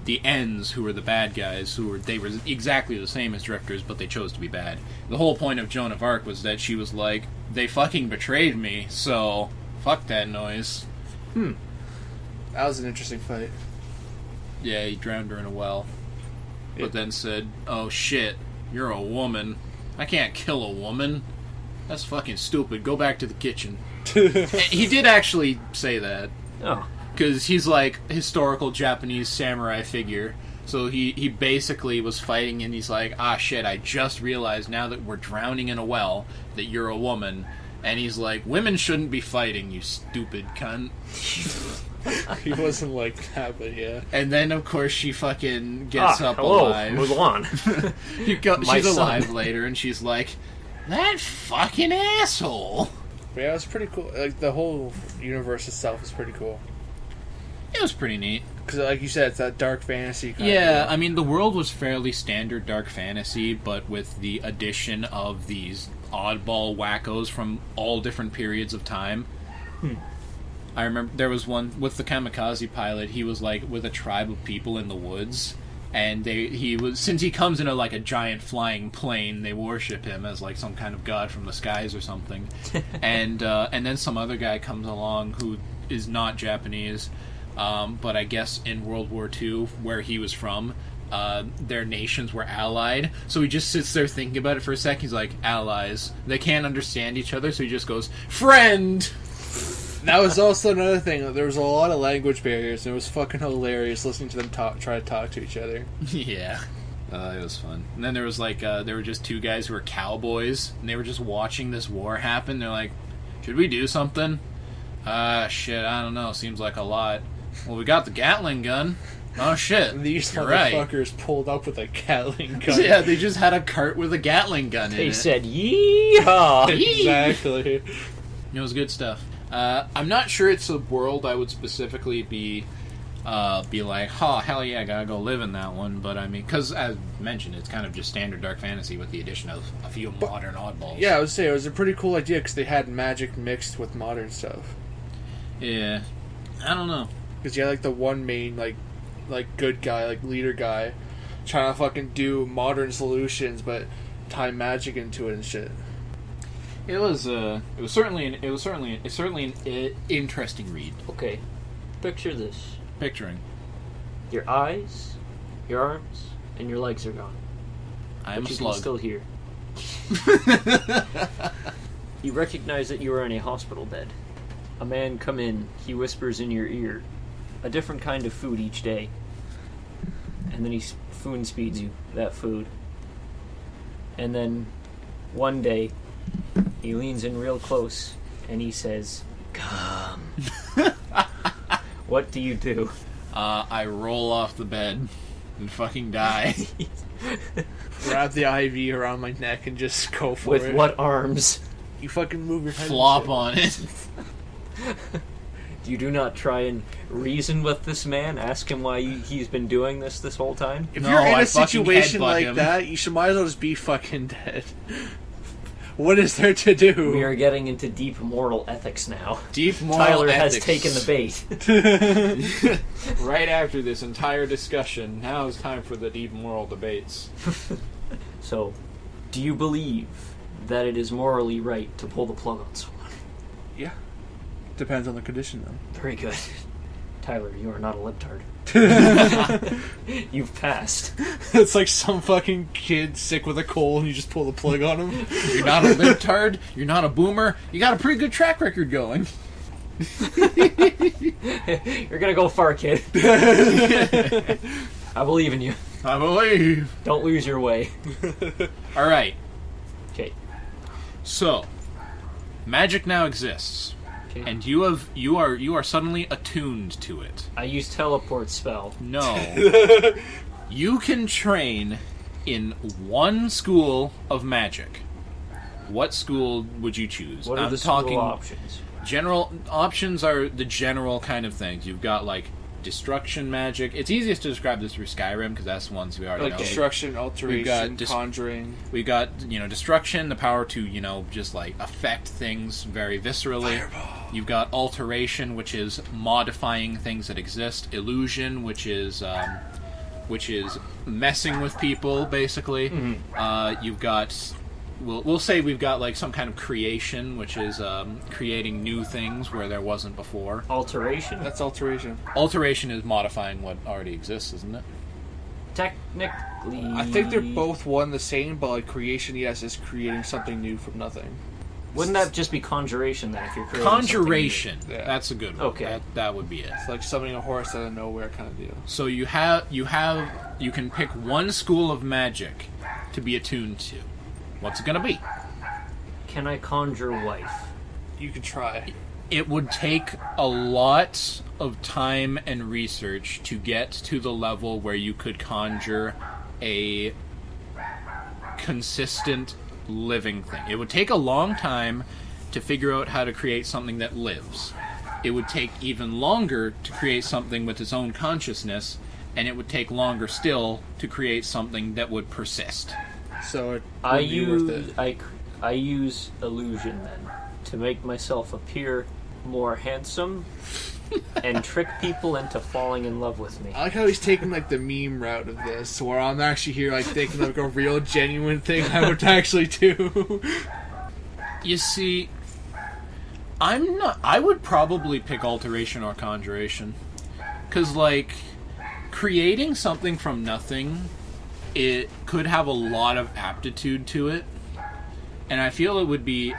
the ends who are the bad guys, they were exactly the same as drifters, but they chose to be bad. The whole point of Joan of Arc was that she was like, they fucking betrayed me, so fuck that noise. That was an interesting fight. Yeah, he drowned her in a well, Yeah. but then said, "Oh shit, you're a woman. I can't kill a woman. That's fucking stupid. Go back to the kitchen." And he did actually say that. Oh. Because he's like historical Japanese samurai figure. So he basically was fighting, and he's like, "Ah shit, I just realized now that we're drowning in a well that you're a woman." And he's like, "Women shouldn't be fighting, you stupid cunt." He wasn't like that, but yeah. And then, of course, she fucking gets up hello, alive. Mulan. She's alive later, and she's like, that fucking asshole. But yeah, it was pretty cool. Like, the whole universe itself is pretty cool. It was pretty neat. Because, like you said, it's that dark fantasy kind of Yeah, deal. I mean, the world was fairly standard dark fantasy, but with the addition of these oddball wackos from all different periods of time. I remember there was one with the kamikaze pilot. He was like with a tribe of people in the woods, and since he comes in a giant flying plane, they worship him as like some kind of god from the skies or something. And then some other guy comes along who is not Japanese, but I guess in World War II, where he was from, their nations were allied. So he just sits there thinking about it for a second. He's like, allies. They can't understand each other, so he just goes, friend! That was also another thing. There was a lot of language barriers, and it was fucking hilarious listening to them try to talk to each other. Yeah. It was fun. And then there was there were just two guys who were cowboys, and they were just watching this war happen. They're like, should we do something? Shit, I don't know. Seems like a lot. Well, we got the Gatling gun. Oh, shit. And these You're right. motherfuckers pulled up with a Gatling gun. Yeah, they just had a cart with a Gatling gun in it. They said, yeehaw! Exactly. It was good stuff. I'm not sure it's a world I would specifically be like, oh, hell yeah, I gotta go live in that one. But I mean, because as mentioned, it's kind of just standard dark fantasy with the addition of a few modern oddballs. Yeah, I would say it was a pretty cool idea because they had magic mixed with modern stuff. Yeah. I don't know. Because you had like the one main like good guy, like leader guy, trying to fucking do modern solutions, but tie magic into it and shit. It was certainly an interesting read. Okay, picture this. Picturing. Your eyes, your arms, and your legs are gone. I am but a you slug. can still hear. You recognize that you are in a hospital bed. A man come in, he whispers in your ear, a different kind of food each day. And then he spoon speeds you that food. And then one day, he leans in real close, and he says, come. What do you do? I roll off the bed and fucking die. Wrap the IV around my neck and just go for it. With what arms? You fucking move your head. Flop on it. You do not try and reason with this man? Ask him why he's been doing this whole time? If No, you're in I a fucking situation headbutt like him. that, you should might as well just be fucking dead. What is there to do? We are getting into deep moral ethics now. Deep moral Tyler ethics. has taken the bait. Right after this entire discussion, now is time for the deep moral debates. So, do you believe that it is morally right to pull the plug on someone? Yeah. Depends on the condition, though. Very good. Tyler, you are not a libtard. You've passed. It's like some fucking kid sick with a cold and you just pull the plug on him. You're not a libtard, you're not a boomer, you got a pretty good track record going. You're gonna go far, kid. I believe in you. I believe. Don't lose your way. Alright, Okay. so, magic now exists. Okay. And you are suddenly attuned to it. I use teleport spell. No. You can train in one school of magic. What school would you choose? What are the school options? General options are the general kind of things. You've got like destruction magic. It's easiest to describe this through Skyrim because that's the ones we already Like know. destruction, alteration, conjuring. We got, destruction, the power to, just like affect things very viscerally. Fireball. You've got alteration, which is modifying things that exist. Illusion, which is messing with people, basically. Mm-hmm. You've got, we'll say we've got like some kind of creation, which is creating new things where there wasn't before. Alteration? That's alteration. Alteration is modifying what already exists, isn't it? Technically... I think they're both one the same, but like creation, yes, is creating something new from nothing. Wouldn't that just be conjuration then, if you're creating Conjuration. something new? Yeah. That's a good one. Okay. That would be it. It's like summoning a horse out of nowhere kind of deal. So you can pick one school of magic to be attuned to. What's it gonna be? Can I conjure wife? You can try. it would take a lot of time and research to get to the level where you could conjure a consistent living thing. It would take a long time to figure out how to create something that lives. It would take even longer to create something with its own consciousness, and it would take longer still to create something that would persist. So it would be worth it. I use illusion then to make myself appear more handsome and trick people into falling in love with me. I like how he's taking like the meme route of this, where I'm actually here like thinking like a real genuine thing I would actually do. You see, I would probably pick alteration or conjuration. Because, like, creating something from nothing, it could have a lot of aptitude to it. And I feel it would be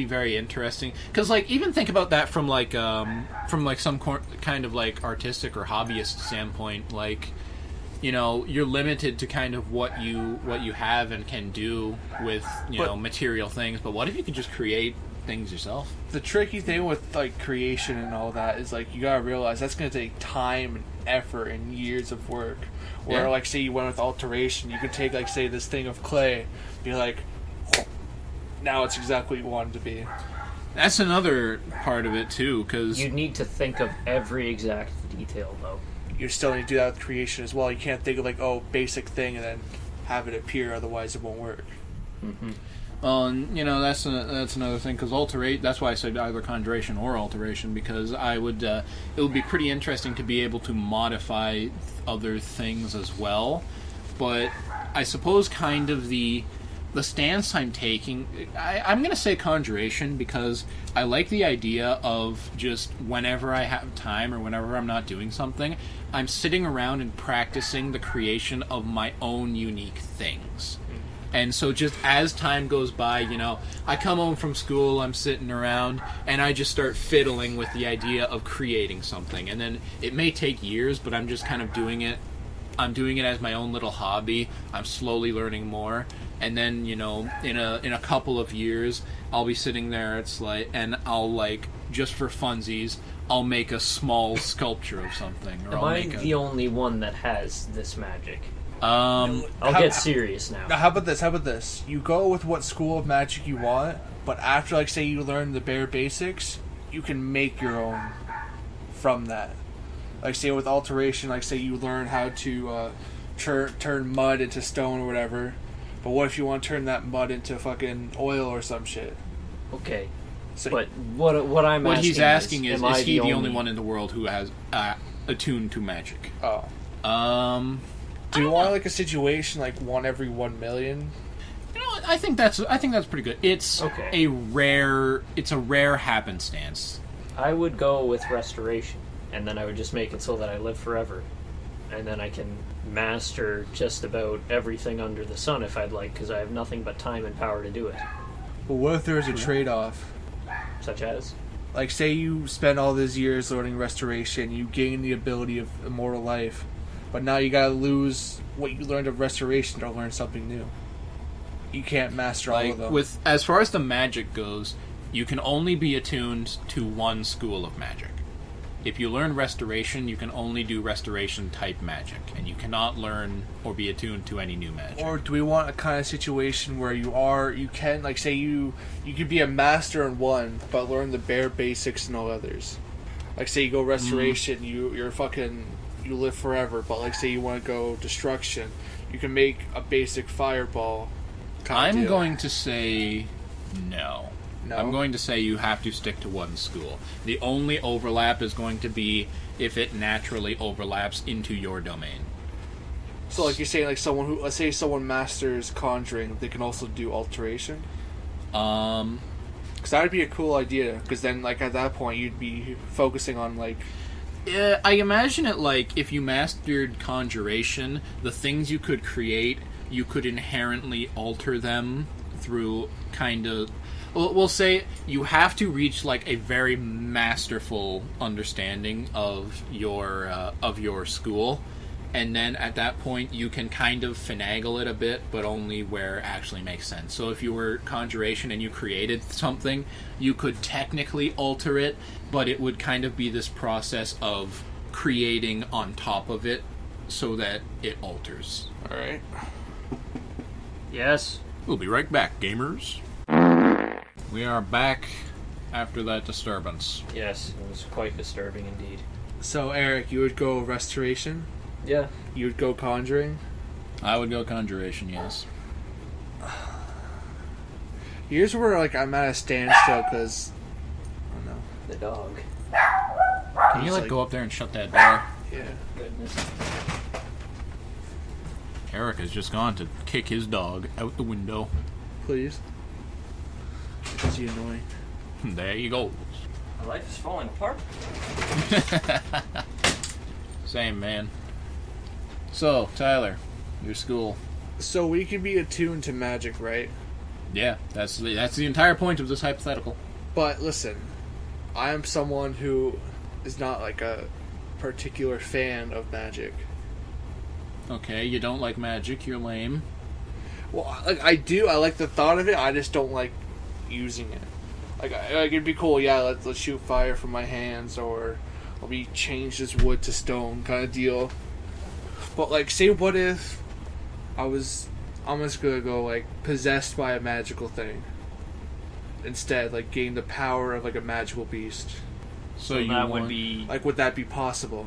very interesting. Because, like, even think about that from some kind of, like, artistic or hobbyist standpoint. Like, you know, you're limited to kind of what you have and can do with, you know, material things. But what if you could just create things yourself? The tricky thing with like creation and all that is like you gotta realize that's gonna take time and effort and years of work. Where like say you went with alteration, you could take like say this thing of clay, be like, now it's exactly what you want it to be. That's another part of it too, because You need to think of every exact detail, though. You still need to do that with creation as well. You can't think of like, oh, basic thing and then have it appear, otherwise it won't work. Mm-hmm. Well, and, you know, that's another thing, because that's why I said either conjuration or alteration, because it would be pretty interesting to be able to modify other things as well. But I suppose kind of the stance I'm taking, I'm going to say conjuration, because I like the idea of just whenever I have time or whenever I'm not doing something, I'm sitting around and practicing the creation of my own unique things. And so just as time goes by, you know, I come home from school, I'm sitting around, and I just start fiddling with the idea of creating something. And then it may take years, but I'm just kind of doing it. I'm doing it as my own little hobby. I'm slowly learning more. And then, you know, in a couple of years, I'll be sitting there, it's like, and I'll, like, just for funsies, I'll make a small sculpture of something. Or Am I'll I make the only one that has this magic? Um, I'll get serious now. Now, how about this? You go with what school of magic you want, but after, like, say you learn the bare basics, you can make your own from that. Like, say with alteration, like, say you learn how to turn mud into stone or whatever, but what if you want to turn that mud into fucking oil or some shit? Okay. So, But what he's asking is am I he the only one in the world who has attuned to magic? oh. Do you want like a situation like 1 every 1 million? You know what? I think that's pretty good. It's Okay. a rare happenstance. I would go with restoration, and then I would just make it so that I live forever. And then I can master just about everything under the sun if I'd like, because I have nothing but time and power to do it. But what if there's a trade-off? Such as? Like, say you spend all these years learning restoration, you gain the ability of immortal life, but now you gotta lose what you learned of restoration to learn something new. You can't master all of them. With as far as the magic goes, you can only be attuned to one school of magic. If you learn restoration, you can only do restoration type magic, and you cannot learn or be attuned to any new magic. Or do we want a kind of situation where you can, like, say you could be a master in one, but learn the bare basics in all others? Like, say you go restoration, you're fucking, you live forever, but like, say you want to go destruction, you can make a basic fireball. I'm going to say no. No? I'm going to say you have to stick to one school. The only overlap is going to be if it naturally overlaps into your domain. So, like, you're saying, like, someone who, let's say someone masters conjuring, they can also do alteration? Because that would be a cool idea, because then, like, at that point, you'd be focusing on, like... I imagine it like, if you mastered conjuration, the things you could create, you could inherently alter them through kind of... We'll say you have to reach, like, a very masterful understanding of your school, and then at that point you can kind of finagle it a bit, but only where it actually makes sense. So if you were conjuration and you created something, you could technically alter it, but it would kind of be this process of creating on top of it so that it alters. Alright. Yes. We'll be right back, gamers. We are back after that disturbance. Yes, it was quite disturbing indeed. So, Eric, you would go restoration? Yeah. You would go conjuring? I would go conjuration, yes. Here's where, like, I'm at a standstill, because... I don't know. The dog. Can you, like, go up there and shut that door? Yeah. Goodness. Eric has just gone to kick his dog out the window. Please. Because you're annoying. There you go. My life is falling apart. Same, man. So, Tyler, your school. So we can be attuned to magic, right? Yeah, that's the entire point of this hypothetical. But listen, I am someone who is not like a particular fan of magic. Okay, you don't like magic, you're lame. Well, like I do, I like the thought of it. I just don't like using it. Like it'd be cool. Yeah, let's shoot fire from my hands, or let me change this wood to stone, kind of deal. But like, say what if I'm just gonna go like possessed by a magical thing instead, like gain the power of like a magical beast. So that would be... Like, would that be possible?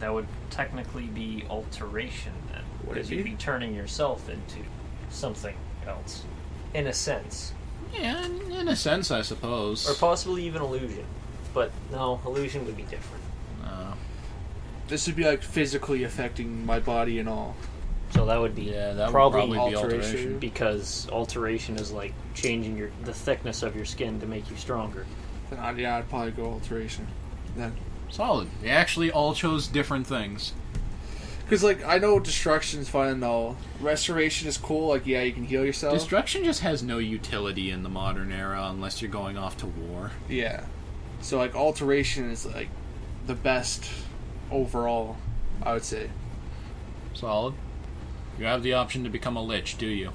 That would technically be alteration, then. Would Because it you'd be? be turning yourself into something else. In a sense. Yeah, in a sense, I suppose. Or possibly even illusion. But no, illusion would be different. This would be like physically affecting my body and all. So that would be Yeah, that would probably probably be alteration. alteration. because alteration is like changing the thickness of your skin to make you stronger. Then I'd probably go alteration. Then, Solid. They actually all chose different things. because like I know destruction's fun and all. Restoration is cool. Like yeah, you can heal yourself. Destruction just has no utility in the modern era unless you're going off to war. Yeah. So like alteration is like the best overall, I would say. Solid. You have the option to become a lich, do you?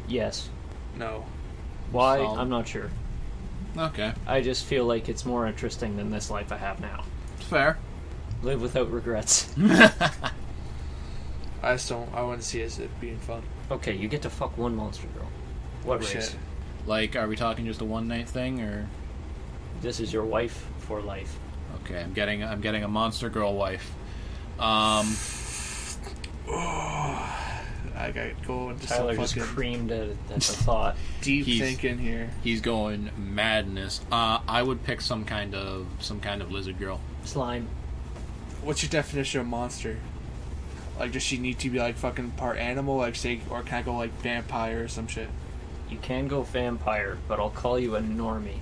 Yes. No. Why? Solid. I'm not sure. Okay. I just feel like it's more interesting than this life I have now. Fair. Live without regrets. I just don't. I wouldn't see it as it being fun. Okay, you get to fuck one monster girl. What race? Shit. Like, are we talking just a one night thing, or? This is your wife for life. Okay, I'm getting a monster girl wife. I got go into Tyler some just fucking creamed at the thought. deep He's- thinking here. He's going madness. I would pick some kind of lizard girl. Slime. What's your definition of monster? Like, does she need to be like fucking part animal, like say, or can I go like vampire or some shit? You can go vampire, but I'll call you a normie.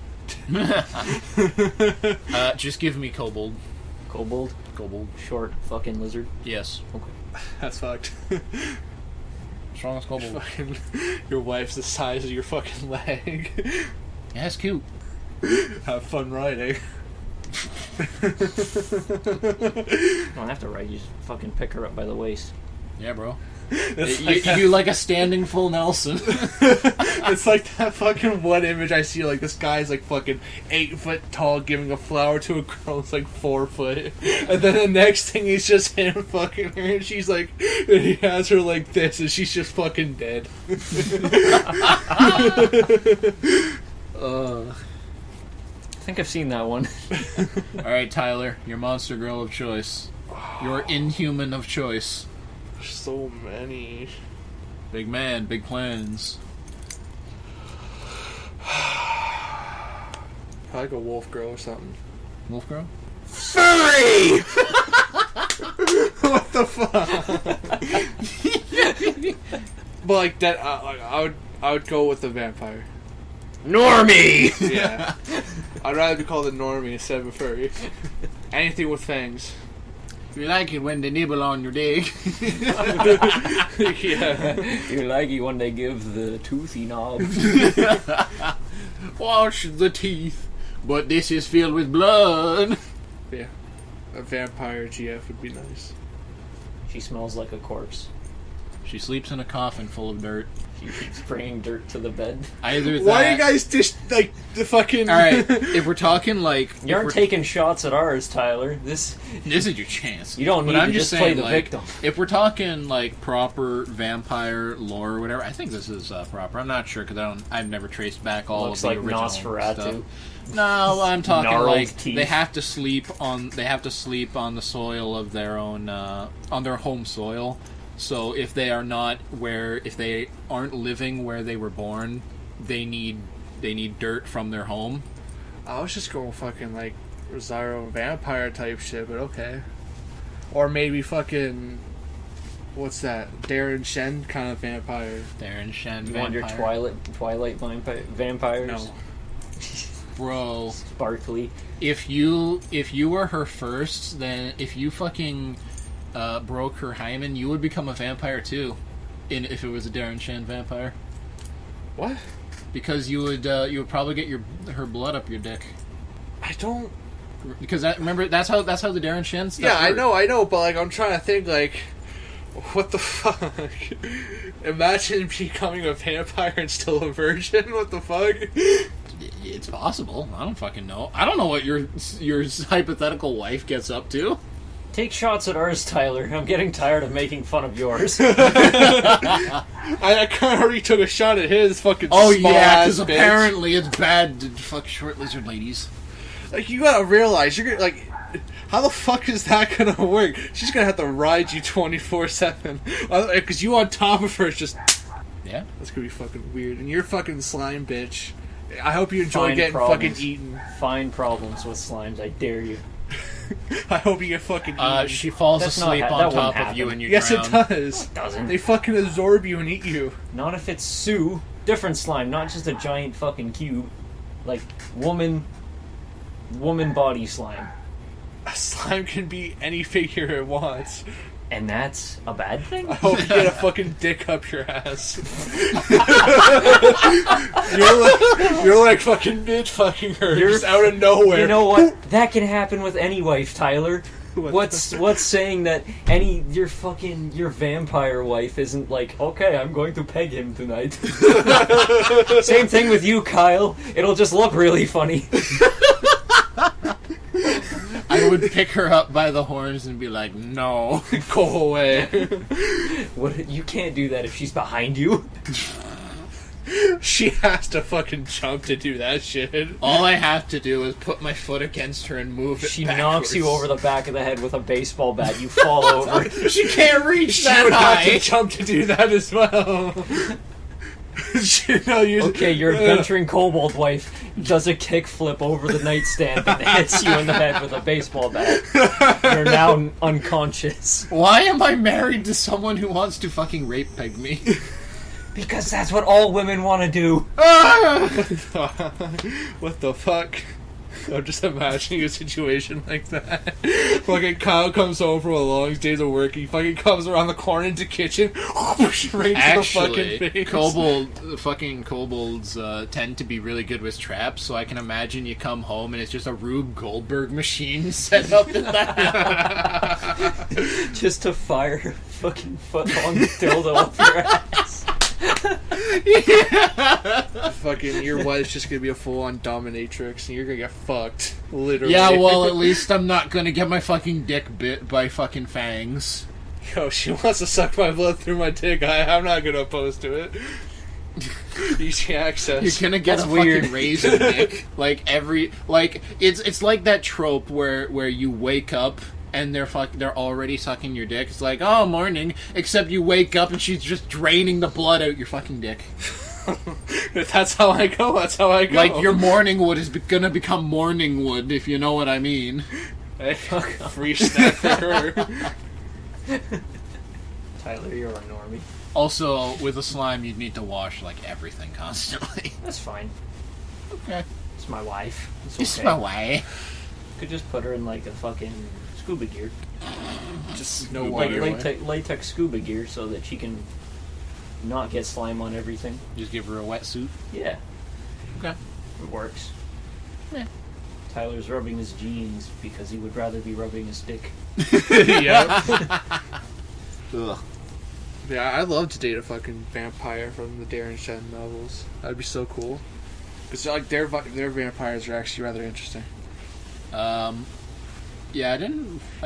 Just give me kobold. Kobold? Kobold. Short fucking lizard? Yes. Okay. That's fucked. Strongest kobold. Fucking, your wife's the size of your fucking leg. Yeah, it's cute. Have fun riding. You don't have to ride, you just fucking pick her up by the waist. Yeah, bro. It's You, like you do like a standing full Nelson. It's like that fucking one image I see, like this guy's like fucking 8 foot tall giving a flower to a girl that's like 4 foot. And then the next thing he's just him fucking her and she's like, and he has her like this and she's just fucking dead. I think I've seen that one. Alright, Tyler, your monster girl of choice. Your inhuman of choice. So many. Big man, big plans. Probably like a wolf girl or something. Wolf girl? Furry! What the fuck? But like that, I would go with the vampire. Normie! Yeah, I'd rather be called a normie instead of a furry. Anything with fangs. You like it when they nibble on your dick. Yeah. You like it when they give the toothy knobs. Wash the teeth, but this is filled with blood. Yeah. A vampire GF would be nice. She smells like a corpse. She sleeps in a coffin full of dirt. She keeps bringing dirt to the bed. Either that... Why are you guys like, the fucking... Alright, if we're talking, like... You aren't taking shots at ours, Tyler. This is your chance. You don't need to just play the victim. If we're talking, like, proper vampire lore or whatever, I think this is proper. I'm not sure, because I've never traced back all Looks of the like original Nosferatu. stuff. No, I'm talking Gnarled like teeth. they have to sleep on the soil of their own on their home soil. So if they aren't living where they were born, they need dirt from their home. I was just going fucking like Rosario vampire type shit, but okay. Or maybe fucking what's that? Darren Shen kind of vampire. Darren Shen You vampire. want your Twilight vampires? No. Bro. Sparkly. If you were her first, then if you fucking broke her hymen, you would become a vampire too. If it was a Darren Shan vampire. What? Because you would probably get her blood up your dick. I don't. Because remember that's how the Darren Shan stuff. Yeah, worked. I know, but like I'm trying to think like, what the fuck? Imagine becoming a vampire and still a virgin. What the fuck? It's possible. I don't fucking know. I don't know what your hypothetical wife gets up to. Take shots at ours, Tyler. I'm getting tired of making fun of yours. I kind of already took a shot at his fucking. Oh small yeah, because because apparently it's bad to fuck short lizard ladies. Like you gotta realize you're gonna like. How the fuck is that gonna work? She's gonna have to ride you 24/7 because you on top of her is just. Yeah, that's gonna be fucking weird. And you're fucking slime bitch. I hope you enjoy Find getting problems. fucking eaten. Find problems with slimes, I dare you. I hope you get fucking eaten. she falls That's asleep not on that top wouldn't of you happen. and you Yes, drown. it does. It doesn't. They fucking absorb you and eat you. Not if it's Sue. Different slime, not just a giant fucking cube. Like, woman body slime. A slime can be any figure it wants. And that's a bad thing? I hope you get a fucking dick up your ass. you're like fucking mid fucking her just out of nowhere. You know what? That can happen with any wife, Tyler. What's saying that your vampire wife isn't like, okay, I'm going to peg him tonight. Same thing with you, Kyle. It'll just look really funny. I would pick her up by the horns and be like, no. Go away. What? You can't do that if she's behind you. She has to fucking jump to do that shit. All I have to do is put my foot against her and move it She backwards. knocks you over the back of the head with a baseball bat. You fall over. She can't reach She that would have high. to jump to do that as well. Okay, your adventuring kobold wife does a kickflip over the nightstand and hits you in the head with a baseball bat. You're now unconscious. Why am I married to someone who wants to fucking rape peg me? Because that's what all women want to do. What the fuck? I'm just imagining a situation like that. Fucking Kyle comes home from a long day's of work. He fucking comes around the corner into the kitchen, straight to the fucking face. Kobolds tend to be really good with traps, so I can imagine you come home and it's just a Rube Goldberg machine set up in that. Just to fire a fucking foot-long dildo up your ass. Fucking your wife's just gonna be a full-on dominatrix, and you're gonna get fucked, literally. Yeah, well, at least I'm not gonna get my fucking dick bit by fucking fangs. Yo, she wants to suck my blood through my dick. I'm not gonna oppose to it. Easy access. You're gonna get That's a weird. fucking razor dick. It's like that trope where you wake up and they're already sucking your dick. It's like, oh, morning. Except you wake up and she's just draining the blood out your fucking dick. If that's how I go, that's how I go. Like your morning wood is gonna become morning wood, if you know what I mean. Hey, free snack for her. Tyler, you're a normie. Also, with a slime, you'd need to wash like everything constantly. That's fine. Okay. It's my wife. It's This is okay. my way. Could just put her in like a fucking scuba gear. Just no Like water. Latex scuba gear so that she can not get slime on everything. Just give her a wetsuit. Yeah, Okay. it works. Yeah. Tyler's rubbing his jeans because he would rather be rubbing his dick. Yep. Ugh. Yeah, I'd love to date a fucking vampire from the Darren Shen novels. That'd be so cool. Because like their vampires are actually rather interesting. Yeah, I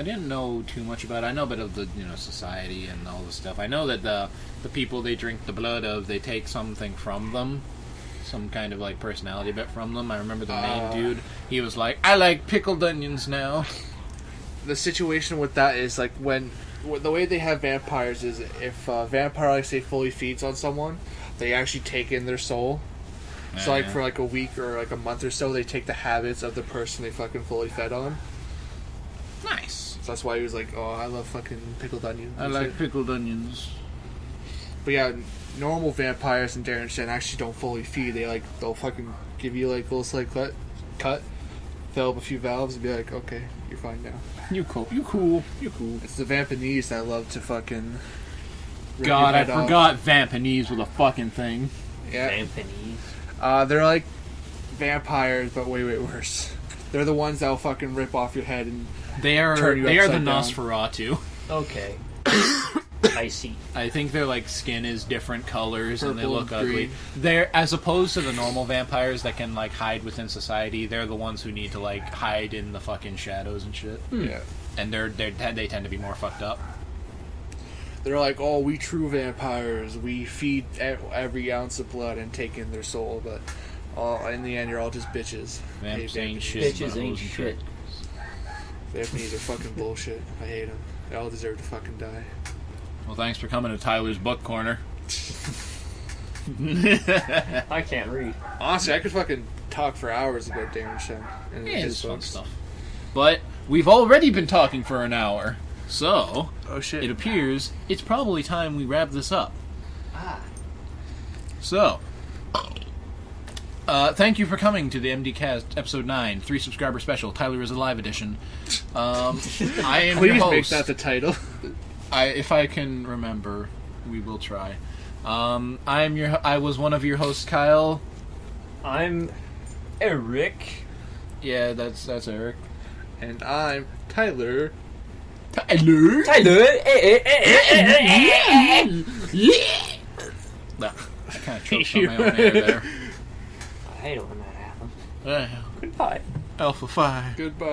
didn't know too much about it. I know a bit of the society and all this stuff. I know that the people they drink the blood of, they take something from them, some kind of like personality bit from them. I remember the main dude. He was like, "I like pickled onions now." The situation with that is like the way they have vampires is if a vampire, like say, fully feeds on someone, they actually take in their soul. So like for like a week or like a month or so, they take the habits of the person they fucking fully fed on. Nice. So that's why he was like, "Oh, I love fucking pickled onions." I like pickled onions. But yeah, normal vampires in Darren Shen actually don't fully feed. They'll fucking give you like a little slight cut, fill up a few valves, and be like, "Okay, you're fine now." You cool. It's the Vampanese that love to fucking. rip God, your I head off. forgot Vampanese was a fucking thing. Yeah. Vampanese. They're like vampires, but way worse. They're the ones that'll fucking rip off your head and They are turn you the upside down. Nosferatu. Okay. I see. I think their like skin is different colors and they Purple look and ugly. green. They're as opposed to the normal vampires that can like hide within society. They're the ones who need to like hide in the fucking shadows and shit. Yeah. And they tend to be more fucked up. They're like, "Oh, we true vampires. We feed every ounce of blood and take in their soul, but in the end, you're all just bitches." Vamps Hate ain't Vampanese. shit. Bitches but ain't hoes shit. trick. Vampanese are fucking bullshit. I hate them. They all deserve to fucking die. Well, thanks for coming to Tyler's Book Corner. I can't read. Honestly, I could fucking talk for hours about Darren Shen and Yeah, his it's fun books. stuff. But we've already been talking for an hour, so Oh shit! it appears it's probably time we wrap this up. Ah. So, thank you for coming to the MDcast episode 9, 3 subscriber special. Tyler is a live edition. I am your Please host. make that the title. If I can remember, we will try. I was one of your hosts, Kyle. I'm Eric. Yeah, that's Eric. And I'm Tyler. Tyler. Tyler. Nah, I kind of choked on my own air there. I hate it when that happens. Well, Goodbye. Alpha 5. Goodbye.